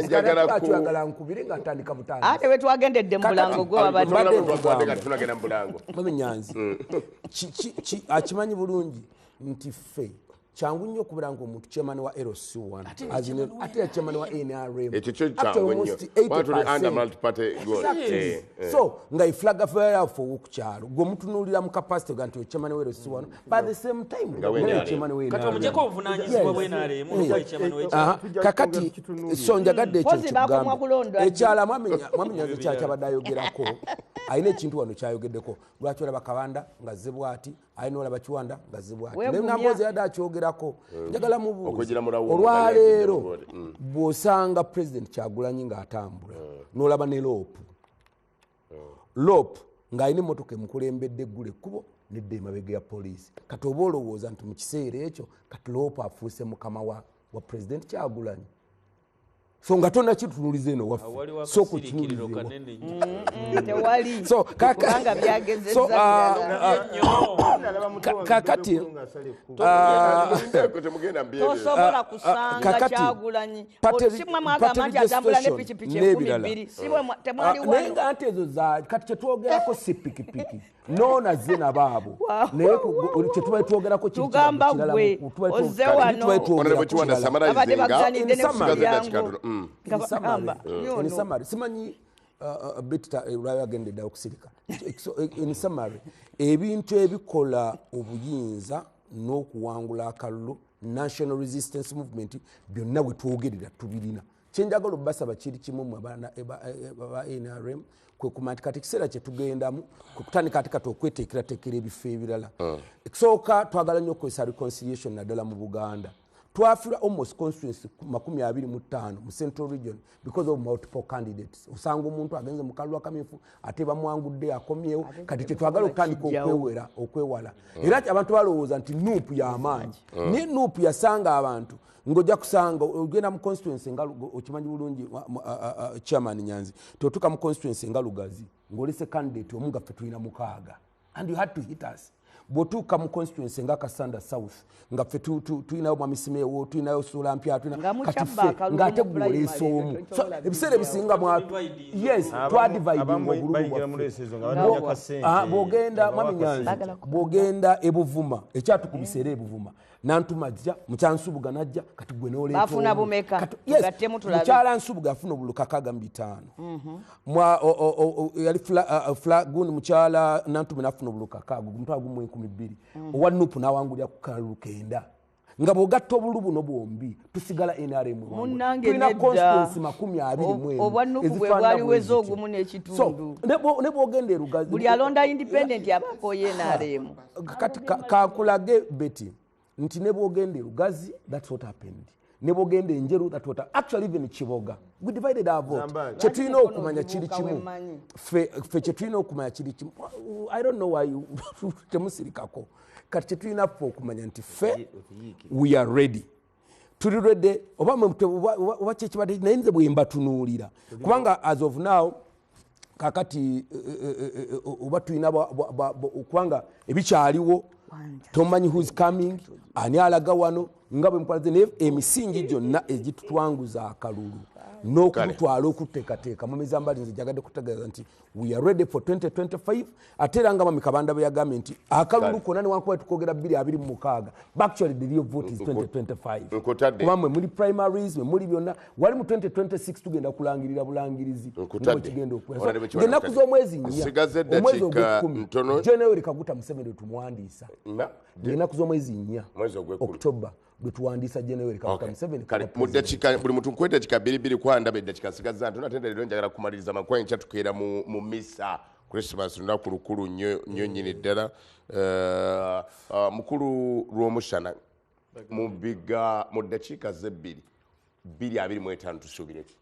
njagala nkubire nga ntandika butandisi ate bwe twagendedde mu bulango gwe tunagenda mu bulango mwami Nyanzi akimanyi bulungi nti ffe kyangu nnyo okubeera ng'omuntu chairman wa LC1 ate ya chairman wa NRM ekyo kyo kyangu nnyo kuba tuli under multi-party goal. So nga iflaga fo okukyalo gwemutunuulira mu capacity ga nti chairman wa LC1 by the same time chairman wa kati omujeko obuvunanyizibwa bwenaremu kakati so njagadde ekyo kyokugamba ekyala mwaminyazo kyakyabadde ayogerako alina ekintu wano kyayogeddeko lwaki olaba Kabanda nga zze bw'ati alina olaba Kiwanda nga zze bw'ati naye nambozi yadde akyogerako njagala mubuuza olwaleero bw'osanga President Kyagulanyi ng'atambula n'olaba ne Lopu ng'alina emmotoka emukulembedde eggula ekkubo nedda emabega ya poliisi kati oba olowooza nti mu kiseera ekyo kati Lopu afuuse mukama wa President Kyagulanyi so nga tonna kitunuliza eno waffe so kukinuliza so kakati tosobola kusanga Kyagulanyi simwe mwagamba nti atambula ne pikipiki 12 simwe temwali naye nga ate ezo kati kyetwogerako si pikipiki nona ze nabaabo naye kyetuba twogerako tugamba gwe ozze wano abadde bakusanidde ne kusiyango in summary simanyi bit lwayagendedde okusirika in summary ebintu ebikola obuyinza n'okuwangula akalulu national resistance movement byonna bwe twogerera tubirina kyenjagala obbasaba kiri kimu mu abaana ba NRM kwe kumati kati kiseera kyetugendamu kutandika ate kati okweteekerateekera ebifo ebirala ekisooka twagala nnyo okukozesa reconciliation naddala mu Buganda twafira almost constituency 25 mu Central Region because of multiple candidates osanga omuntu agenze mu kalulu akamyufu ate bamwangudde akomyewo kati kyetwagala okutandika okwewala era abantu balowooza nti nuupu y'amaanyi naye nuupu yasanga abantu ng'ojja kusanga ogenda mu constituency nga okimanyi bulungi chairman Nyanzi totuuka mu constituency nga Lugazi ng'olese candidate omu nga ffe tulina 6 and you had to hit us bwotuuka mu constituency nga Kasanda South nga ffe tulinayo Mwamisimewo tulinayo Sula Mpya ng'ate gw'oleesa omu ebiseera ebisinga bw'ogenda Mwami Nyanzi bw'ogenda Ebuvuma ekyatukubisa era Ebuvuma Nantuma ajja Mukyansubuga najja kati gwe n'oleeta bafuna bumeka gattemu tulabe Mukyala Nsubuga afuna obulu 65 yali gundi Mukyala Nantuma nafuna obulu 6 omutwalo gumu 12 owa Nuupu n'awangulira ku kalulu 9 nga bw'ogatta obulu buno bwombi tusigala NRM tulina constituency 20 obwa Nuupu bwe bwali weza ogumu n'ekitundu ne bw'ogenda Erugazi buli alonda independent abaako NRM kati kakulage Betty nti ne bw'ogenda Erugazi that's what happened ne bw'ogenda Enjeru that's what actually even Kiboga we divided our vote kyetulina okumanya kiri kimu ffe kyetulina okumanya kiri kimu I don't know why temusirikako kati kyetulina ffe okumanya nti ffe we are ready tuli ready oba kyekibadde naye nze bwe mbatunuulira kubanga as of now kakati oba tulina kubanga ebikyaliwo tomanyi who's coming ani alaga wano nga bwe mpalaze naye emisingi gyonna egitutwanguza akalulu n'okutwala okuteekateeka mu mizambali nze jagadde kutegeeza nti we are ready for 2025 ate era nga Mami Kabanda bwe yagambye nti akalulu konna newankubadde tukogera 2026 but actually the real vote is 2025 kuba mwe muli primaries mwe muli byonna wali mu 2026 tugenda kulangirira bulangirizi kigenda okukwesa ng'ennaku z'omwezi nnya omwezi ogw'ekkumi January Kaguta Museveni tumuwandiisa ng'ennaku z'omwezi nnya October bwe tuwandiisa January Kaguta Museveni mu ddakiika buli muntu nkweta dakika 2 kwandaba eddakiika nsigaza ntono ate leero njagala kumaliriza amakuba enkya tukeera mu misa Christmas lunaku lukulu nnyo nnyini ddala mukulu lw'omushana mu ddakiika ze 2:25 tusuubire ki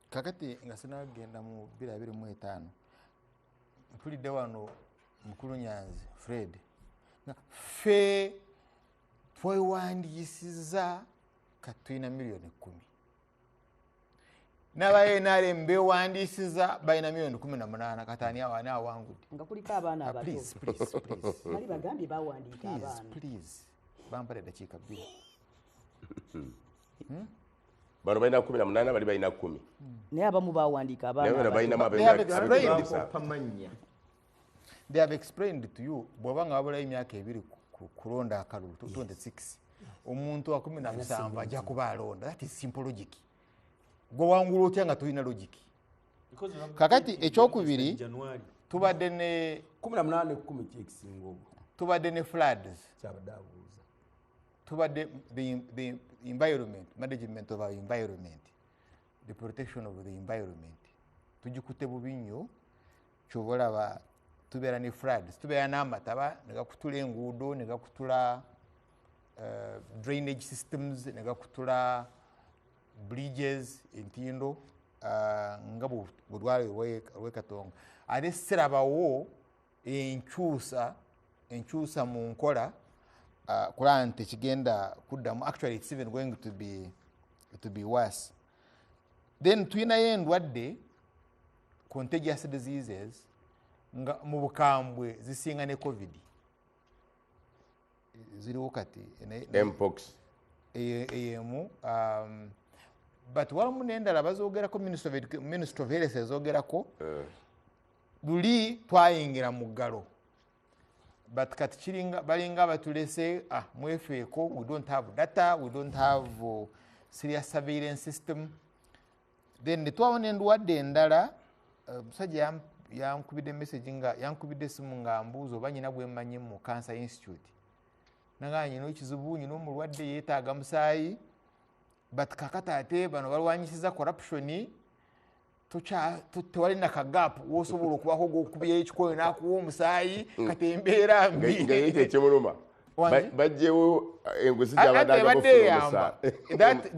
kakati nga sinagenda mu 2:25 mpulidde wano mukulu Nyanzi Fred ffe twewandiisiza katulina miliyoni 10 n'aba NRM bewandiisiza balina miliyoni 18 katani awaani awangudde nga kuliko abaana abato please bali bagambye bawandiika abaana please bampale eddakiika 2 bano balina 18 bali balina 10 naye abamu bawandiika abaana they have explained to you bw'oba nga wabulayo emyaka 2 kulonda akalulu 26 omuntu wa 17 ajja kuba alonda. That is simple logic. Gwe wangula otya nga tulina logic. Kakati ekyokubiri tubadde ne 18 10 kyekisinga obwo tubadde ne floods. Tubadde the environment, management of our environment, the protection of the environment. Tujikutte bubi nnyo kyobalaba tubeera ne floods, tubeera n'amataba ne gakutula enguudo ne gakutula drainage systems ne gakutula bridges entindo nga bulwale lw'Ekatonga. Ate sirabawo enkyusa mu nkola kulaba nti tekigenda kuddamu. Actually it's even going to be worse. Then tuyinayo endwadde contagious diseases nga mu bukambwe zisinga ne covid ziriwo kati mpox eyemu but walimu n'endala bazoogerako ministry of health ezoogerako luli twayingira mu ggalo but kati balinga batulese mwefeeko, we don't have data, we don't have serious surveillance system. Then netwawona endwadde endala musajja yankubidde message nga yankubidde esimu nga mbuuza oba nyina bwe mmanyi mu Cancer Institute nanga nyina ekizibu nyina omulwadde yeetaaga musaayi but kakata ate bano balwanyisiza corruption tewali na kagapu wosobola okubako gokubira ekikoyo n'akuwa omusaayi kati embeera mbi nga yite ekimuluma bajjewo enguzi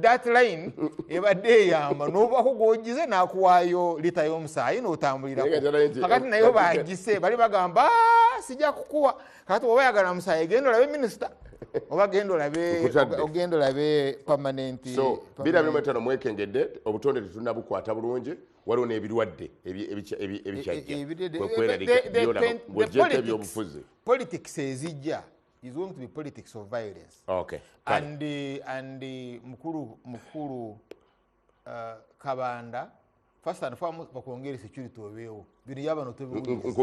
that line ebadde eyamba n'obako gogize n'akuwaayo lita y'omusaayi n'otambulirako kakati nayo bagise bali bagamba sijja kukuwa kakati oba yagala musaayi genda olabe minisita oba ogenda olabe permanent. So 2025 mwekengedde obutonde tetunabukwata bulungi waliwo n'ebirwadde eby'obufuzi. Politics ezijja is going to be politics of violence. Okay. And mukuru Kabanda first and foremost bakwongera security obeewo bino yabano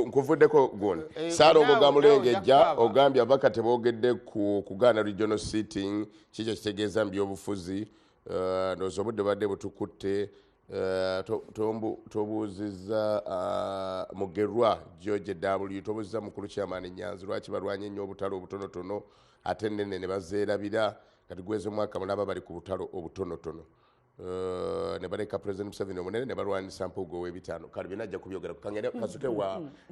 nkuvuddeko guno Saalongo Gamulengejja ogambye abaka teboogedde ku kugaana regional sitting kikyo kitegeeza mu byobufuzi ndowooza obudde badde butukutte tobuuzizza Mugerwa George W tobuuzizza mukulu Chairman Nyanzi lwaki balwanye ennyo obutalo obutonotono ate ennene ne bazeerabira kati gwezi omwaka mulaba bali ku butalo obutonotono ne baleka President Museveni omunene ne balwanisa Mpuuga ow'ebitaano kale byonna ajja kubyogera kukangere kasute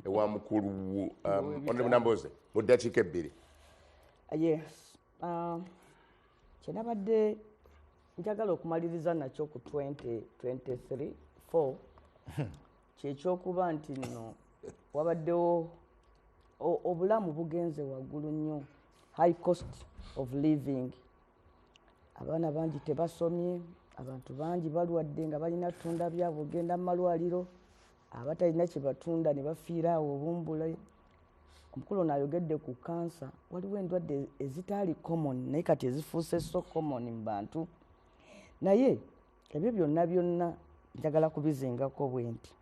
ewa mukulu Honorable Namboze mu ddakiika ebbiri. Yes. Kyenabadde njagala okumaliriza nakyo ku 2023-4 kyekyokuba nti nno wabaddewo obulamu bugenze waggulu nnyo, high cost of living. Abaana bangi tebasomye, abantu bangi balwadde nga balina tunda byabwe ogenda mu malwaliro abatalina kye batunda ne bafiira awo obumbule. Omukulu ono ayogedde ku kansa, waliwo endwadde ezitaali common naye kati ezifuuse so common mu bantu. Naye ebyo byonna njagala kubizingako bwe nti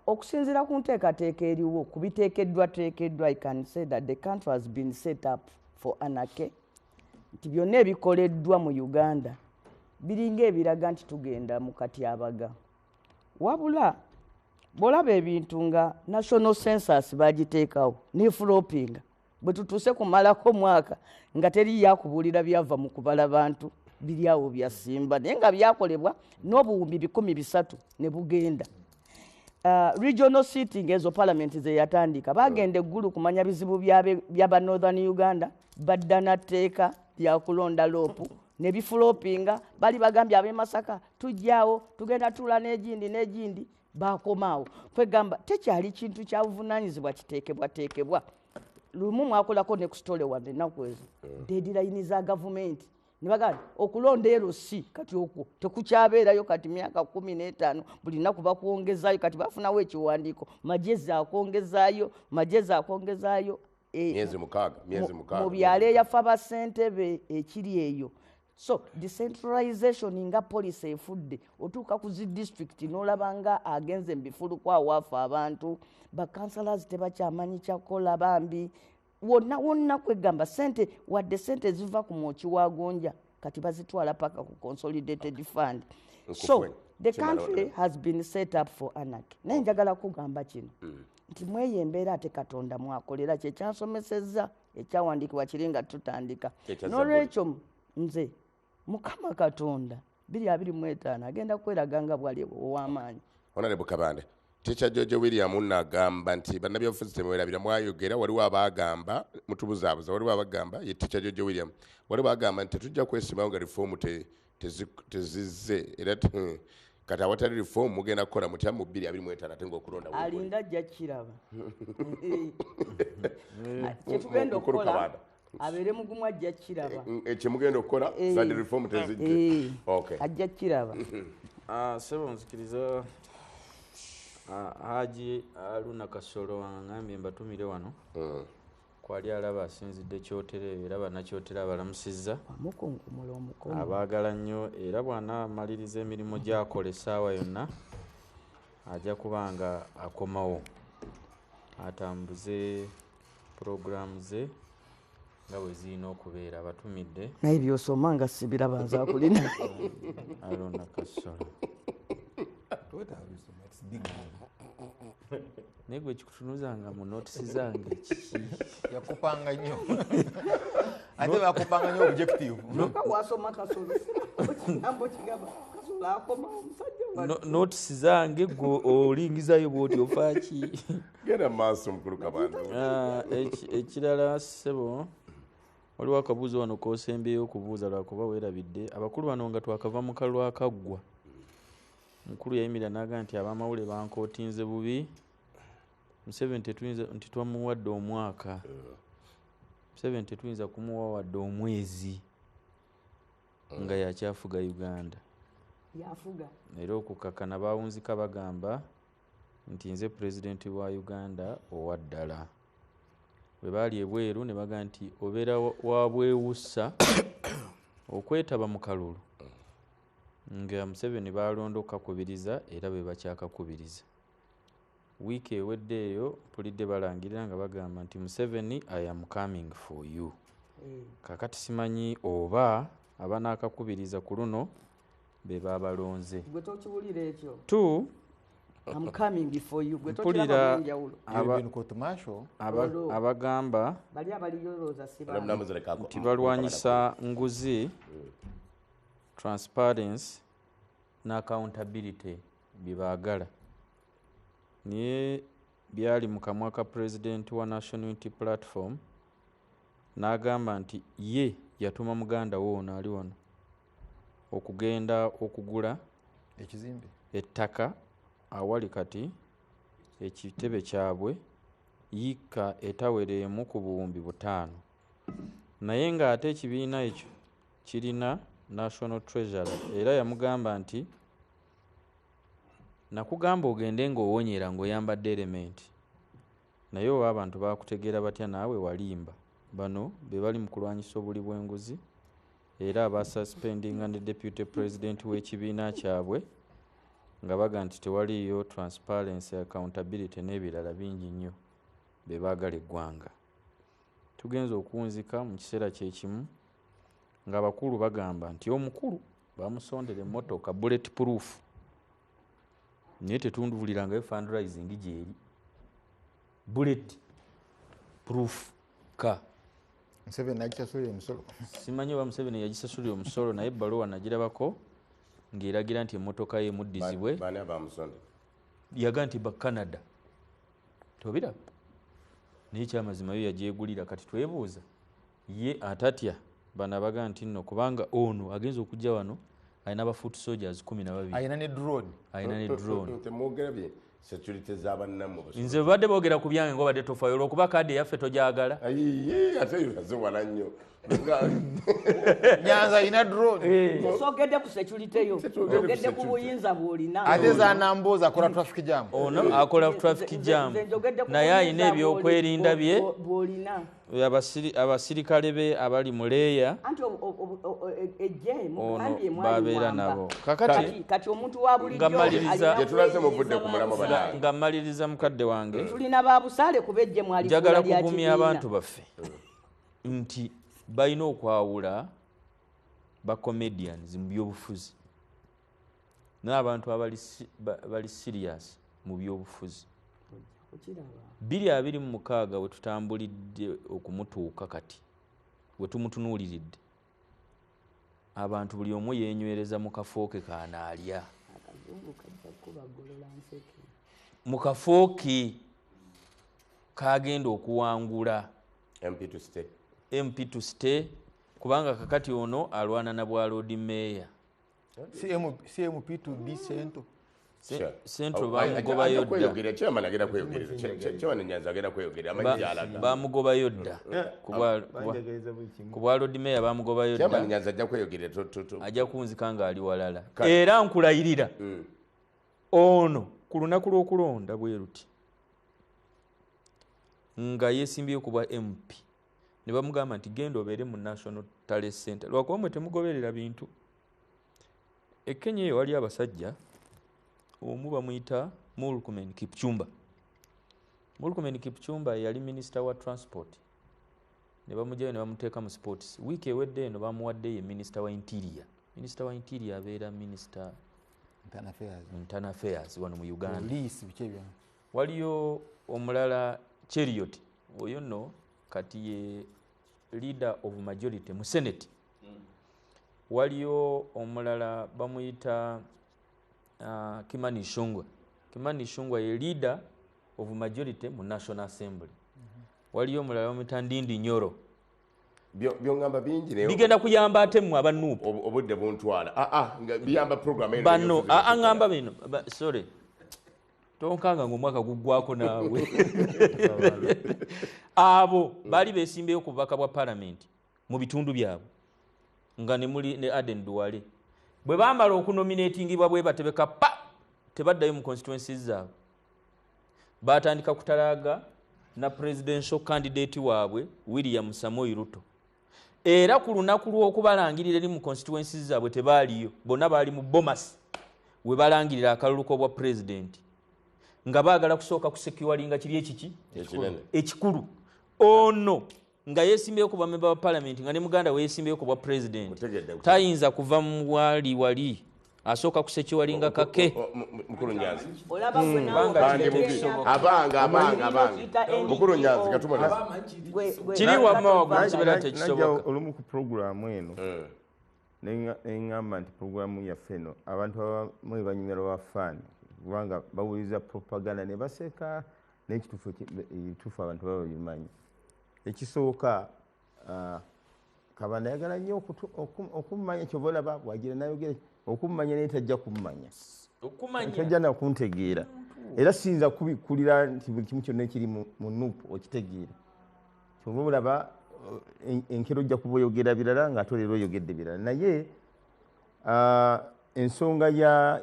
okusinziira ku nteekateeka eriwo ku biteekeddwa I can say that the country has been set up for anarchy. Nti byonna ebikoleddwa mu Uganda biringa ebiraga nti tugenda mu katyabaga. Wabula bw'olaba ebintu nga national census bagiteekawo n'efulopinga bwe tutuuse kumalako mwaka nga teri yakubuulira byava mu kubala bantu biri awo byasimba naye nga byakolebwa n'obuwumbi 100 ne bugenda. Regional sitting ezo parliament ze yatandika bagenda eggulu kumanya bizibu byaba Northern Uganda badda nateeka lyakulonda loopu ne bifulopinga bali bagambye ab'e Masaka tujjaawo tugenda tula n'egindi bakomaawo kwegamba tekyali kintu kya buvunaanyizibwa kiteekebwa. Lumu mwakolako nekustole wadde ennaku ezo deadline za gavumenti ne bagamba okulonda LC kati okwo tekukyabeerayo kati myaka 15 buli nnaku bakwongezaayo kati bafunawo ekiwandiiko magezi akwongezaayo myezi mukaaga mu byalo eyafa bassentebe ekiri eyo. So decentralization nga police efudde otuuka ku zi district n'olaba nga agenze mu bifulukwa awaafa abantu ba councillors tebakyamanyi kyakola bambi wonna kwegamba sente wadde sente ziva ku mwoki wa gonja kati bazitwala paka ku consolidated fund. So the country has been set up for anarchy. Naye njagala kugamba kino nti mweyembeera ate Katonda mwakolera kyekyansomesezza ekyawandiikibwa kiri nga tutandika. N'olwekyo nze Mukama Katonda 2025 agenda kweraga nga bwali ow'amaanyi. Honorable Kabande, Teacher George William n'agamba nti bannabyabufuzi temwerabira mwayogera, waliwo abagamba mutubuzaabuza, waliwo abagamba ye Teacher George William, waliwo abagamba nti tetujja kwesimbawo nga reform tezizze era kati awatali reform mugenda kukola mutya mu 2025 ate ng'okulonda alinda ajja kiraba kyetugenda okukola abeere mugumu ajja kiraba kyemugenda okukola zadde reform tezijje ajja kiraba. Sebo nzikiriza Haji Aruna Kasolo angambye mbatumire wano kwali alaba asinzidde kyotere era bannakyotera abalamusizza abaagala nnyo era bw'anaamaliriza emirimu gy'akola essaawa yonna ajja kubanga akomawo atambuze puroguramu ze nga bwe zirina okubeera abatumidde naye byosoma nga sibiraba nze akulina Aruna Kasolo naye gwe kikutunuzanga mu notisi zange kiki yakupanga nnyo ate bakupanga nnyo objective noka wasoma Kasolo kigambo kigamba Kasolo akoma omusajja notisi zange gwe olingizayo bwoti ofaaki genda maaso mukulu Kabanda. Ekirala ssebo waliwo akabuuzo wano k'osembyeyo okubuuza lwakuba weerabidde abakulu bano nga twakava mu kalwa akaggwa mukulu yayimirira n'agamba nti abamawule bankootinze bubi Museveni tetuyinza nti twamuwadde omwaka Museveni tetuyinza kumuwa wadde omwezi nga yakyafuga Uganda yafuga era okukakana baawunzika bagamba nti nze pulezidenti wa Uganda owaddala bwe baali ebweru ne bagamba nti obeera wabwewussa okwetaba mu kalulu nga Museveni balonda okukakubiriza era bwe bakyakakubiriza. Wiiki ewedde eyo mpulidde balangirira nga bagamba nti Museveni I am coming for you. Kakati simanyi oba abanaakakubiriza ku luno be babalonze. Gwe tokiwulira ekyo. Tu I'm coming for you. Gwe mpulira abagamba bali abaliyolooza sibala nti balwanyisa nguzi transparency na accountability byebaagala niye byali mu kamwa ka president wa National Unity Platform n'agamba nti ye yatuma muganda wo ono ali wano okugenda okugula ekizimbe ettaka awali kati ekitebe kyabwe yika etawereemu ku buwumbi 5 naye ng'ate ekibiina ekyo kirina National Treasury era yamugamba nti nakugamba ogende ng'owonyera ng'oyambadde element naye oba abantu bakutegeera batya naawe walimba bano be bali mu kulwanyisa obuli bw'enguzi era abasuspendinga ne deputy president w'ekibiina kyabwe nga baga nti tewaliyo transparency accountability n'ebirala bingi nnyo be baagala eggwanga. Tugenza okuwunzika mu kiseera kyekimu ng'abakulu bagamba nti omukulu bamusondera emmotoka bullet proof naye tetundubulirangayo fundraising gyeri bullet proof ka Museveni nagisasulira emisolo simanyi oba Museveni yagisasulira omusolo naye ebbaluwa nagirabako ng'eragira nti emmotoka ye emuddizibwe yaga nti ba Canada tobiraba naye kyamazima yo yagyegulira kati twebuuza ye atatya bana baga nti nno kubanga ono agenza okujja wano alina aba foot soldiers 12 ayina ne drone temwogerabye security z'abannamu nze badde boogera ku byange ngo badde tofayo olwokuba kaadi yaffe tojagala ate yaze wala nnyo Nyanza ina drone sogedde ku security yo sogedde ku buyinza bwolina ate zanambuza akola traffic jam ono akola traffic jam naye ayina ebyokwerinda bye bwolina abasirikale be abali mu leeya anti ejje mukambye babeera nabo kati omuntu wa bulijjo gyetulaze muvudde ku mulamu banaye nga mmaliriza mukadde wange tulina babusaale kubejje mwali njagala kugumya abantu baffe nti balina okwawula ba comedians mu byobufuzi n'abantu bali serious mu byobufuzi 226 we tutambulidde okumutuuka kati we tumutunuuliridde abantu buli omu yenywereza mu kafooke kanaalya mu kafooke kagenda okuwangula MP to stay kubanga kakati ono alwana na bwaloodi meeya CMP to be sento Central bamugobayo dda chairman agenda kweyogerera chairman Nyanza agenda kweyogerera amanyi alaga bamugobayo dda ku bwaloodi meeya bamugobayo chairman dda Nyanza ajja kweyogerera ajja kunzika ng'ali walala era nkulayirira ono ku lunaku lw'okulonda bwe ruti nga yeesimbyeyo ku bwa MP ne bamugamba nti genda obeere mu National Talent Center lwakuba mwe temugoberera bintu e Kenya eyo wali abasajja omu bamuyita Murkomen Kipchumba. Murkomen Kipchumba yali minister wa transport ne bamujjayo ne bamuteeka mu sports wiiki ewedde eno bamuwadde ye minister wa interior abeera minister internal affairs wano mu Uganda. Waliyo omulala Cheriot oyo nno kati ye leader of majority mu Senate. Waliyo omulala bamuyita Kimani Ichung'wah ye leader of majority mu National Assembly. Waliyo omulala bamuyita Ndindi Nyoro. byongamba bingi naye bigenda kuyamba ate mmwe abanuupu obudde buntwala biyamba program banno ngamba bino sorry tonkanga ng'omwaka guggwako naawe abo baali beesimbeyo ku bubaka bwa palamenti mu bitundu byabwe nga ne muli ne Aden Duwale bwe bamala okunominatingibwa bwe batebeka tebaddayo mu constituencies zaabwe batandika kutalaaga na presidential candidate waabwe William Samoei Ruto era ku lunaku lw'okubalangirira eri mu constituencies zaabwe tebaaliyo bonna baali mu Bomas we balangirira akalulu k'obwa president nga baagala kusooka kusekiwalinga kiri ekiki ekikulu ono nga yeesimbeyo ku bamemba ba parliament nga ne muganda we yeesimbeyo ku bwa president tayinza kuva mu wali asooka kusekiwalinga kake mukulu Nyanzi abanga mukulu Nyanzi katuma kiri wamma kibeera tekisoboka olumu ku programu eno neŋŋamba nti programu yaffe eno abantu abamu banyumira wafaani kubanga bawuliriza propaganda ne baseka n'ekituufu abantu baba bimanyi ekisooka Kabanda ayagala nnyo okumanya kyova olaba bwagira nayogere okumanya naye tajja kummanya tajja nakuntegeera era siyinza kubikulira nti buli kimu kyonna ekiri mu nuupu okitegeera kyova olaba enkero ojja kuba oyogera birala ng'ate leero oyogedde birala naye ensonga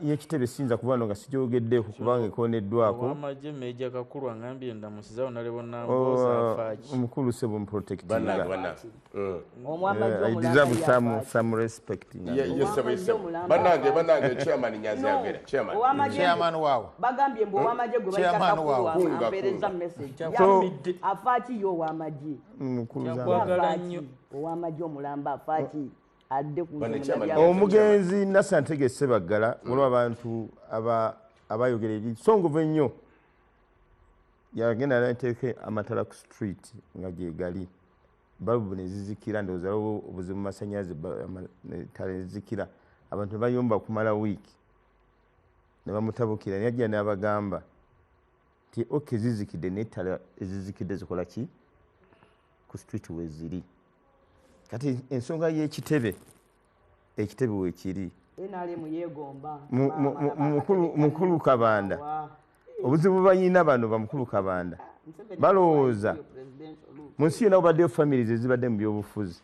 y'ekitebe siyinza kuba no nga sigyogeddeeko kubanga ekoneddwako owamagye Meja Kakulu angambye ndamusizawo nalebo namboza afaaki omukulu sebo muprotectinga omwamaji some respect banange chairman Nyanzi yagera chairman waawe bagambye mbu owamagye gwe bayita Kakulu ampeereza message afaaki yo owamagye yakwagala nnyo owamagye omulamba afaaki omugenzi Nasantege Sebaggala olwa abantu abayogera ebisongovu ennyo yagenda nateeke amatala ku street nga gye gali balubu ne zizikira ndowooza obuzibu mu masannyalaze tale ne zizikira abantu bayomba kumala wiiki ne bamutabukira naye ajja n'abagamba nti oke zizikidde naye ettala ezizikidde zikola ki ku street we ziri kati ensonga y'ekitebe ekitebe weekiri mukulu Kabanda obuzibu banyina bano bamukulu Kabanda balowooza mu nsi yonna obaddeyo families ezibadde mu byobufuzi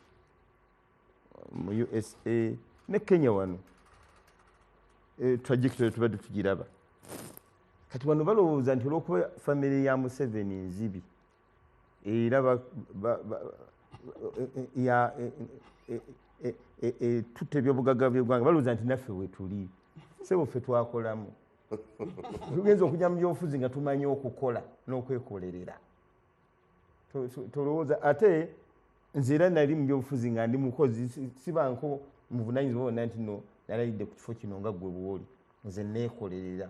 mu USA ne Kenya wano trajectory tubadde tugiraba kati wano balowooza nti olwokuba famire ya Museveni nzibi era tutte ebyobugagga by'eggwanga balowooza nti naffe wetuli sebo ffe twakolamu tugenza okujja mu byobufuzi nga tumanyi okukola n'okwekolerera tolowooza ate nze era nali mu byobufuzi nga ndi mukozi sibanko muvunanyizibwa wonna nti no nalayidde ku kifo kino nga ggwe bwoli nze neekolerera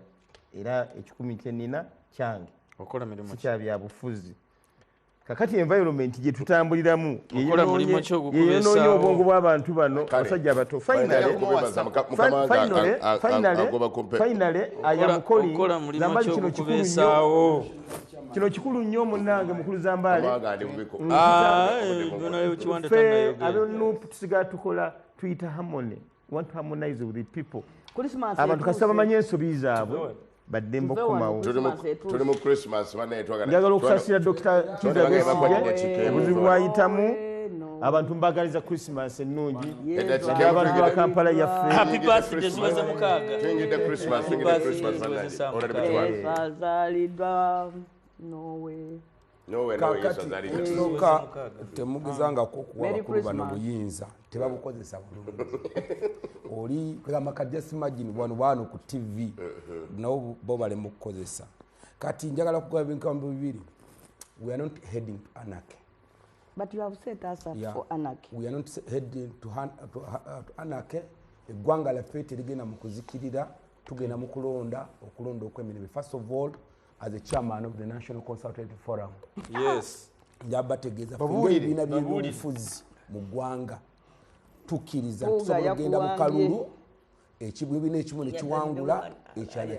era ekikumi kyenina kyange sikyabya bufuzi kakati environment gye tutambuliramu yeyonoonye obwongo bw'abantu bano abasajja abato finally ayamukoli zambali kino kikulu nnyo munnange mukulu zambaale abenup tusigala tukola tuyita harmony want to harmonize with the people abantu kasita bamanye ensobi zaabwe badde mbokomawo tuli mu Christmas njagala okusaasira Dr. Kizza Besigye obuzibu bwayitamu abantu mbagaliza Christmas ennungi abantu ba Kampala yaffe Happy birthday zibaze mukaaga twingidde Christmas azaalidwa nowe kakatisoka temugezangako okuwa bakulu bano buyinza tebabukozesa bulungi oli kugamba just imagine wano ku TV nabo bo balemu kukozesa kati njagala kugaba binkambo bibiri we are not heading to anarchy but you have set us up for anarchy we are not heading to anarchy eggwanga laffe terigenda mu kuzikirira tugenda mu kulonda okw'emirimu first of all as a chairman of the National Consultative Forum. Yes. Njabategeeza ebibiina by'ebyobufuzi mu ggwanga tukkiriza tusobola kugenda mu kalulu ekibiina ekimu ne kiwangula ekyali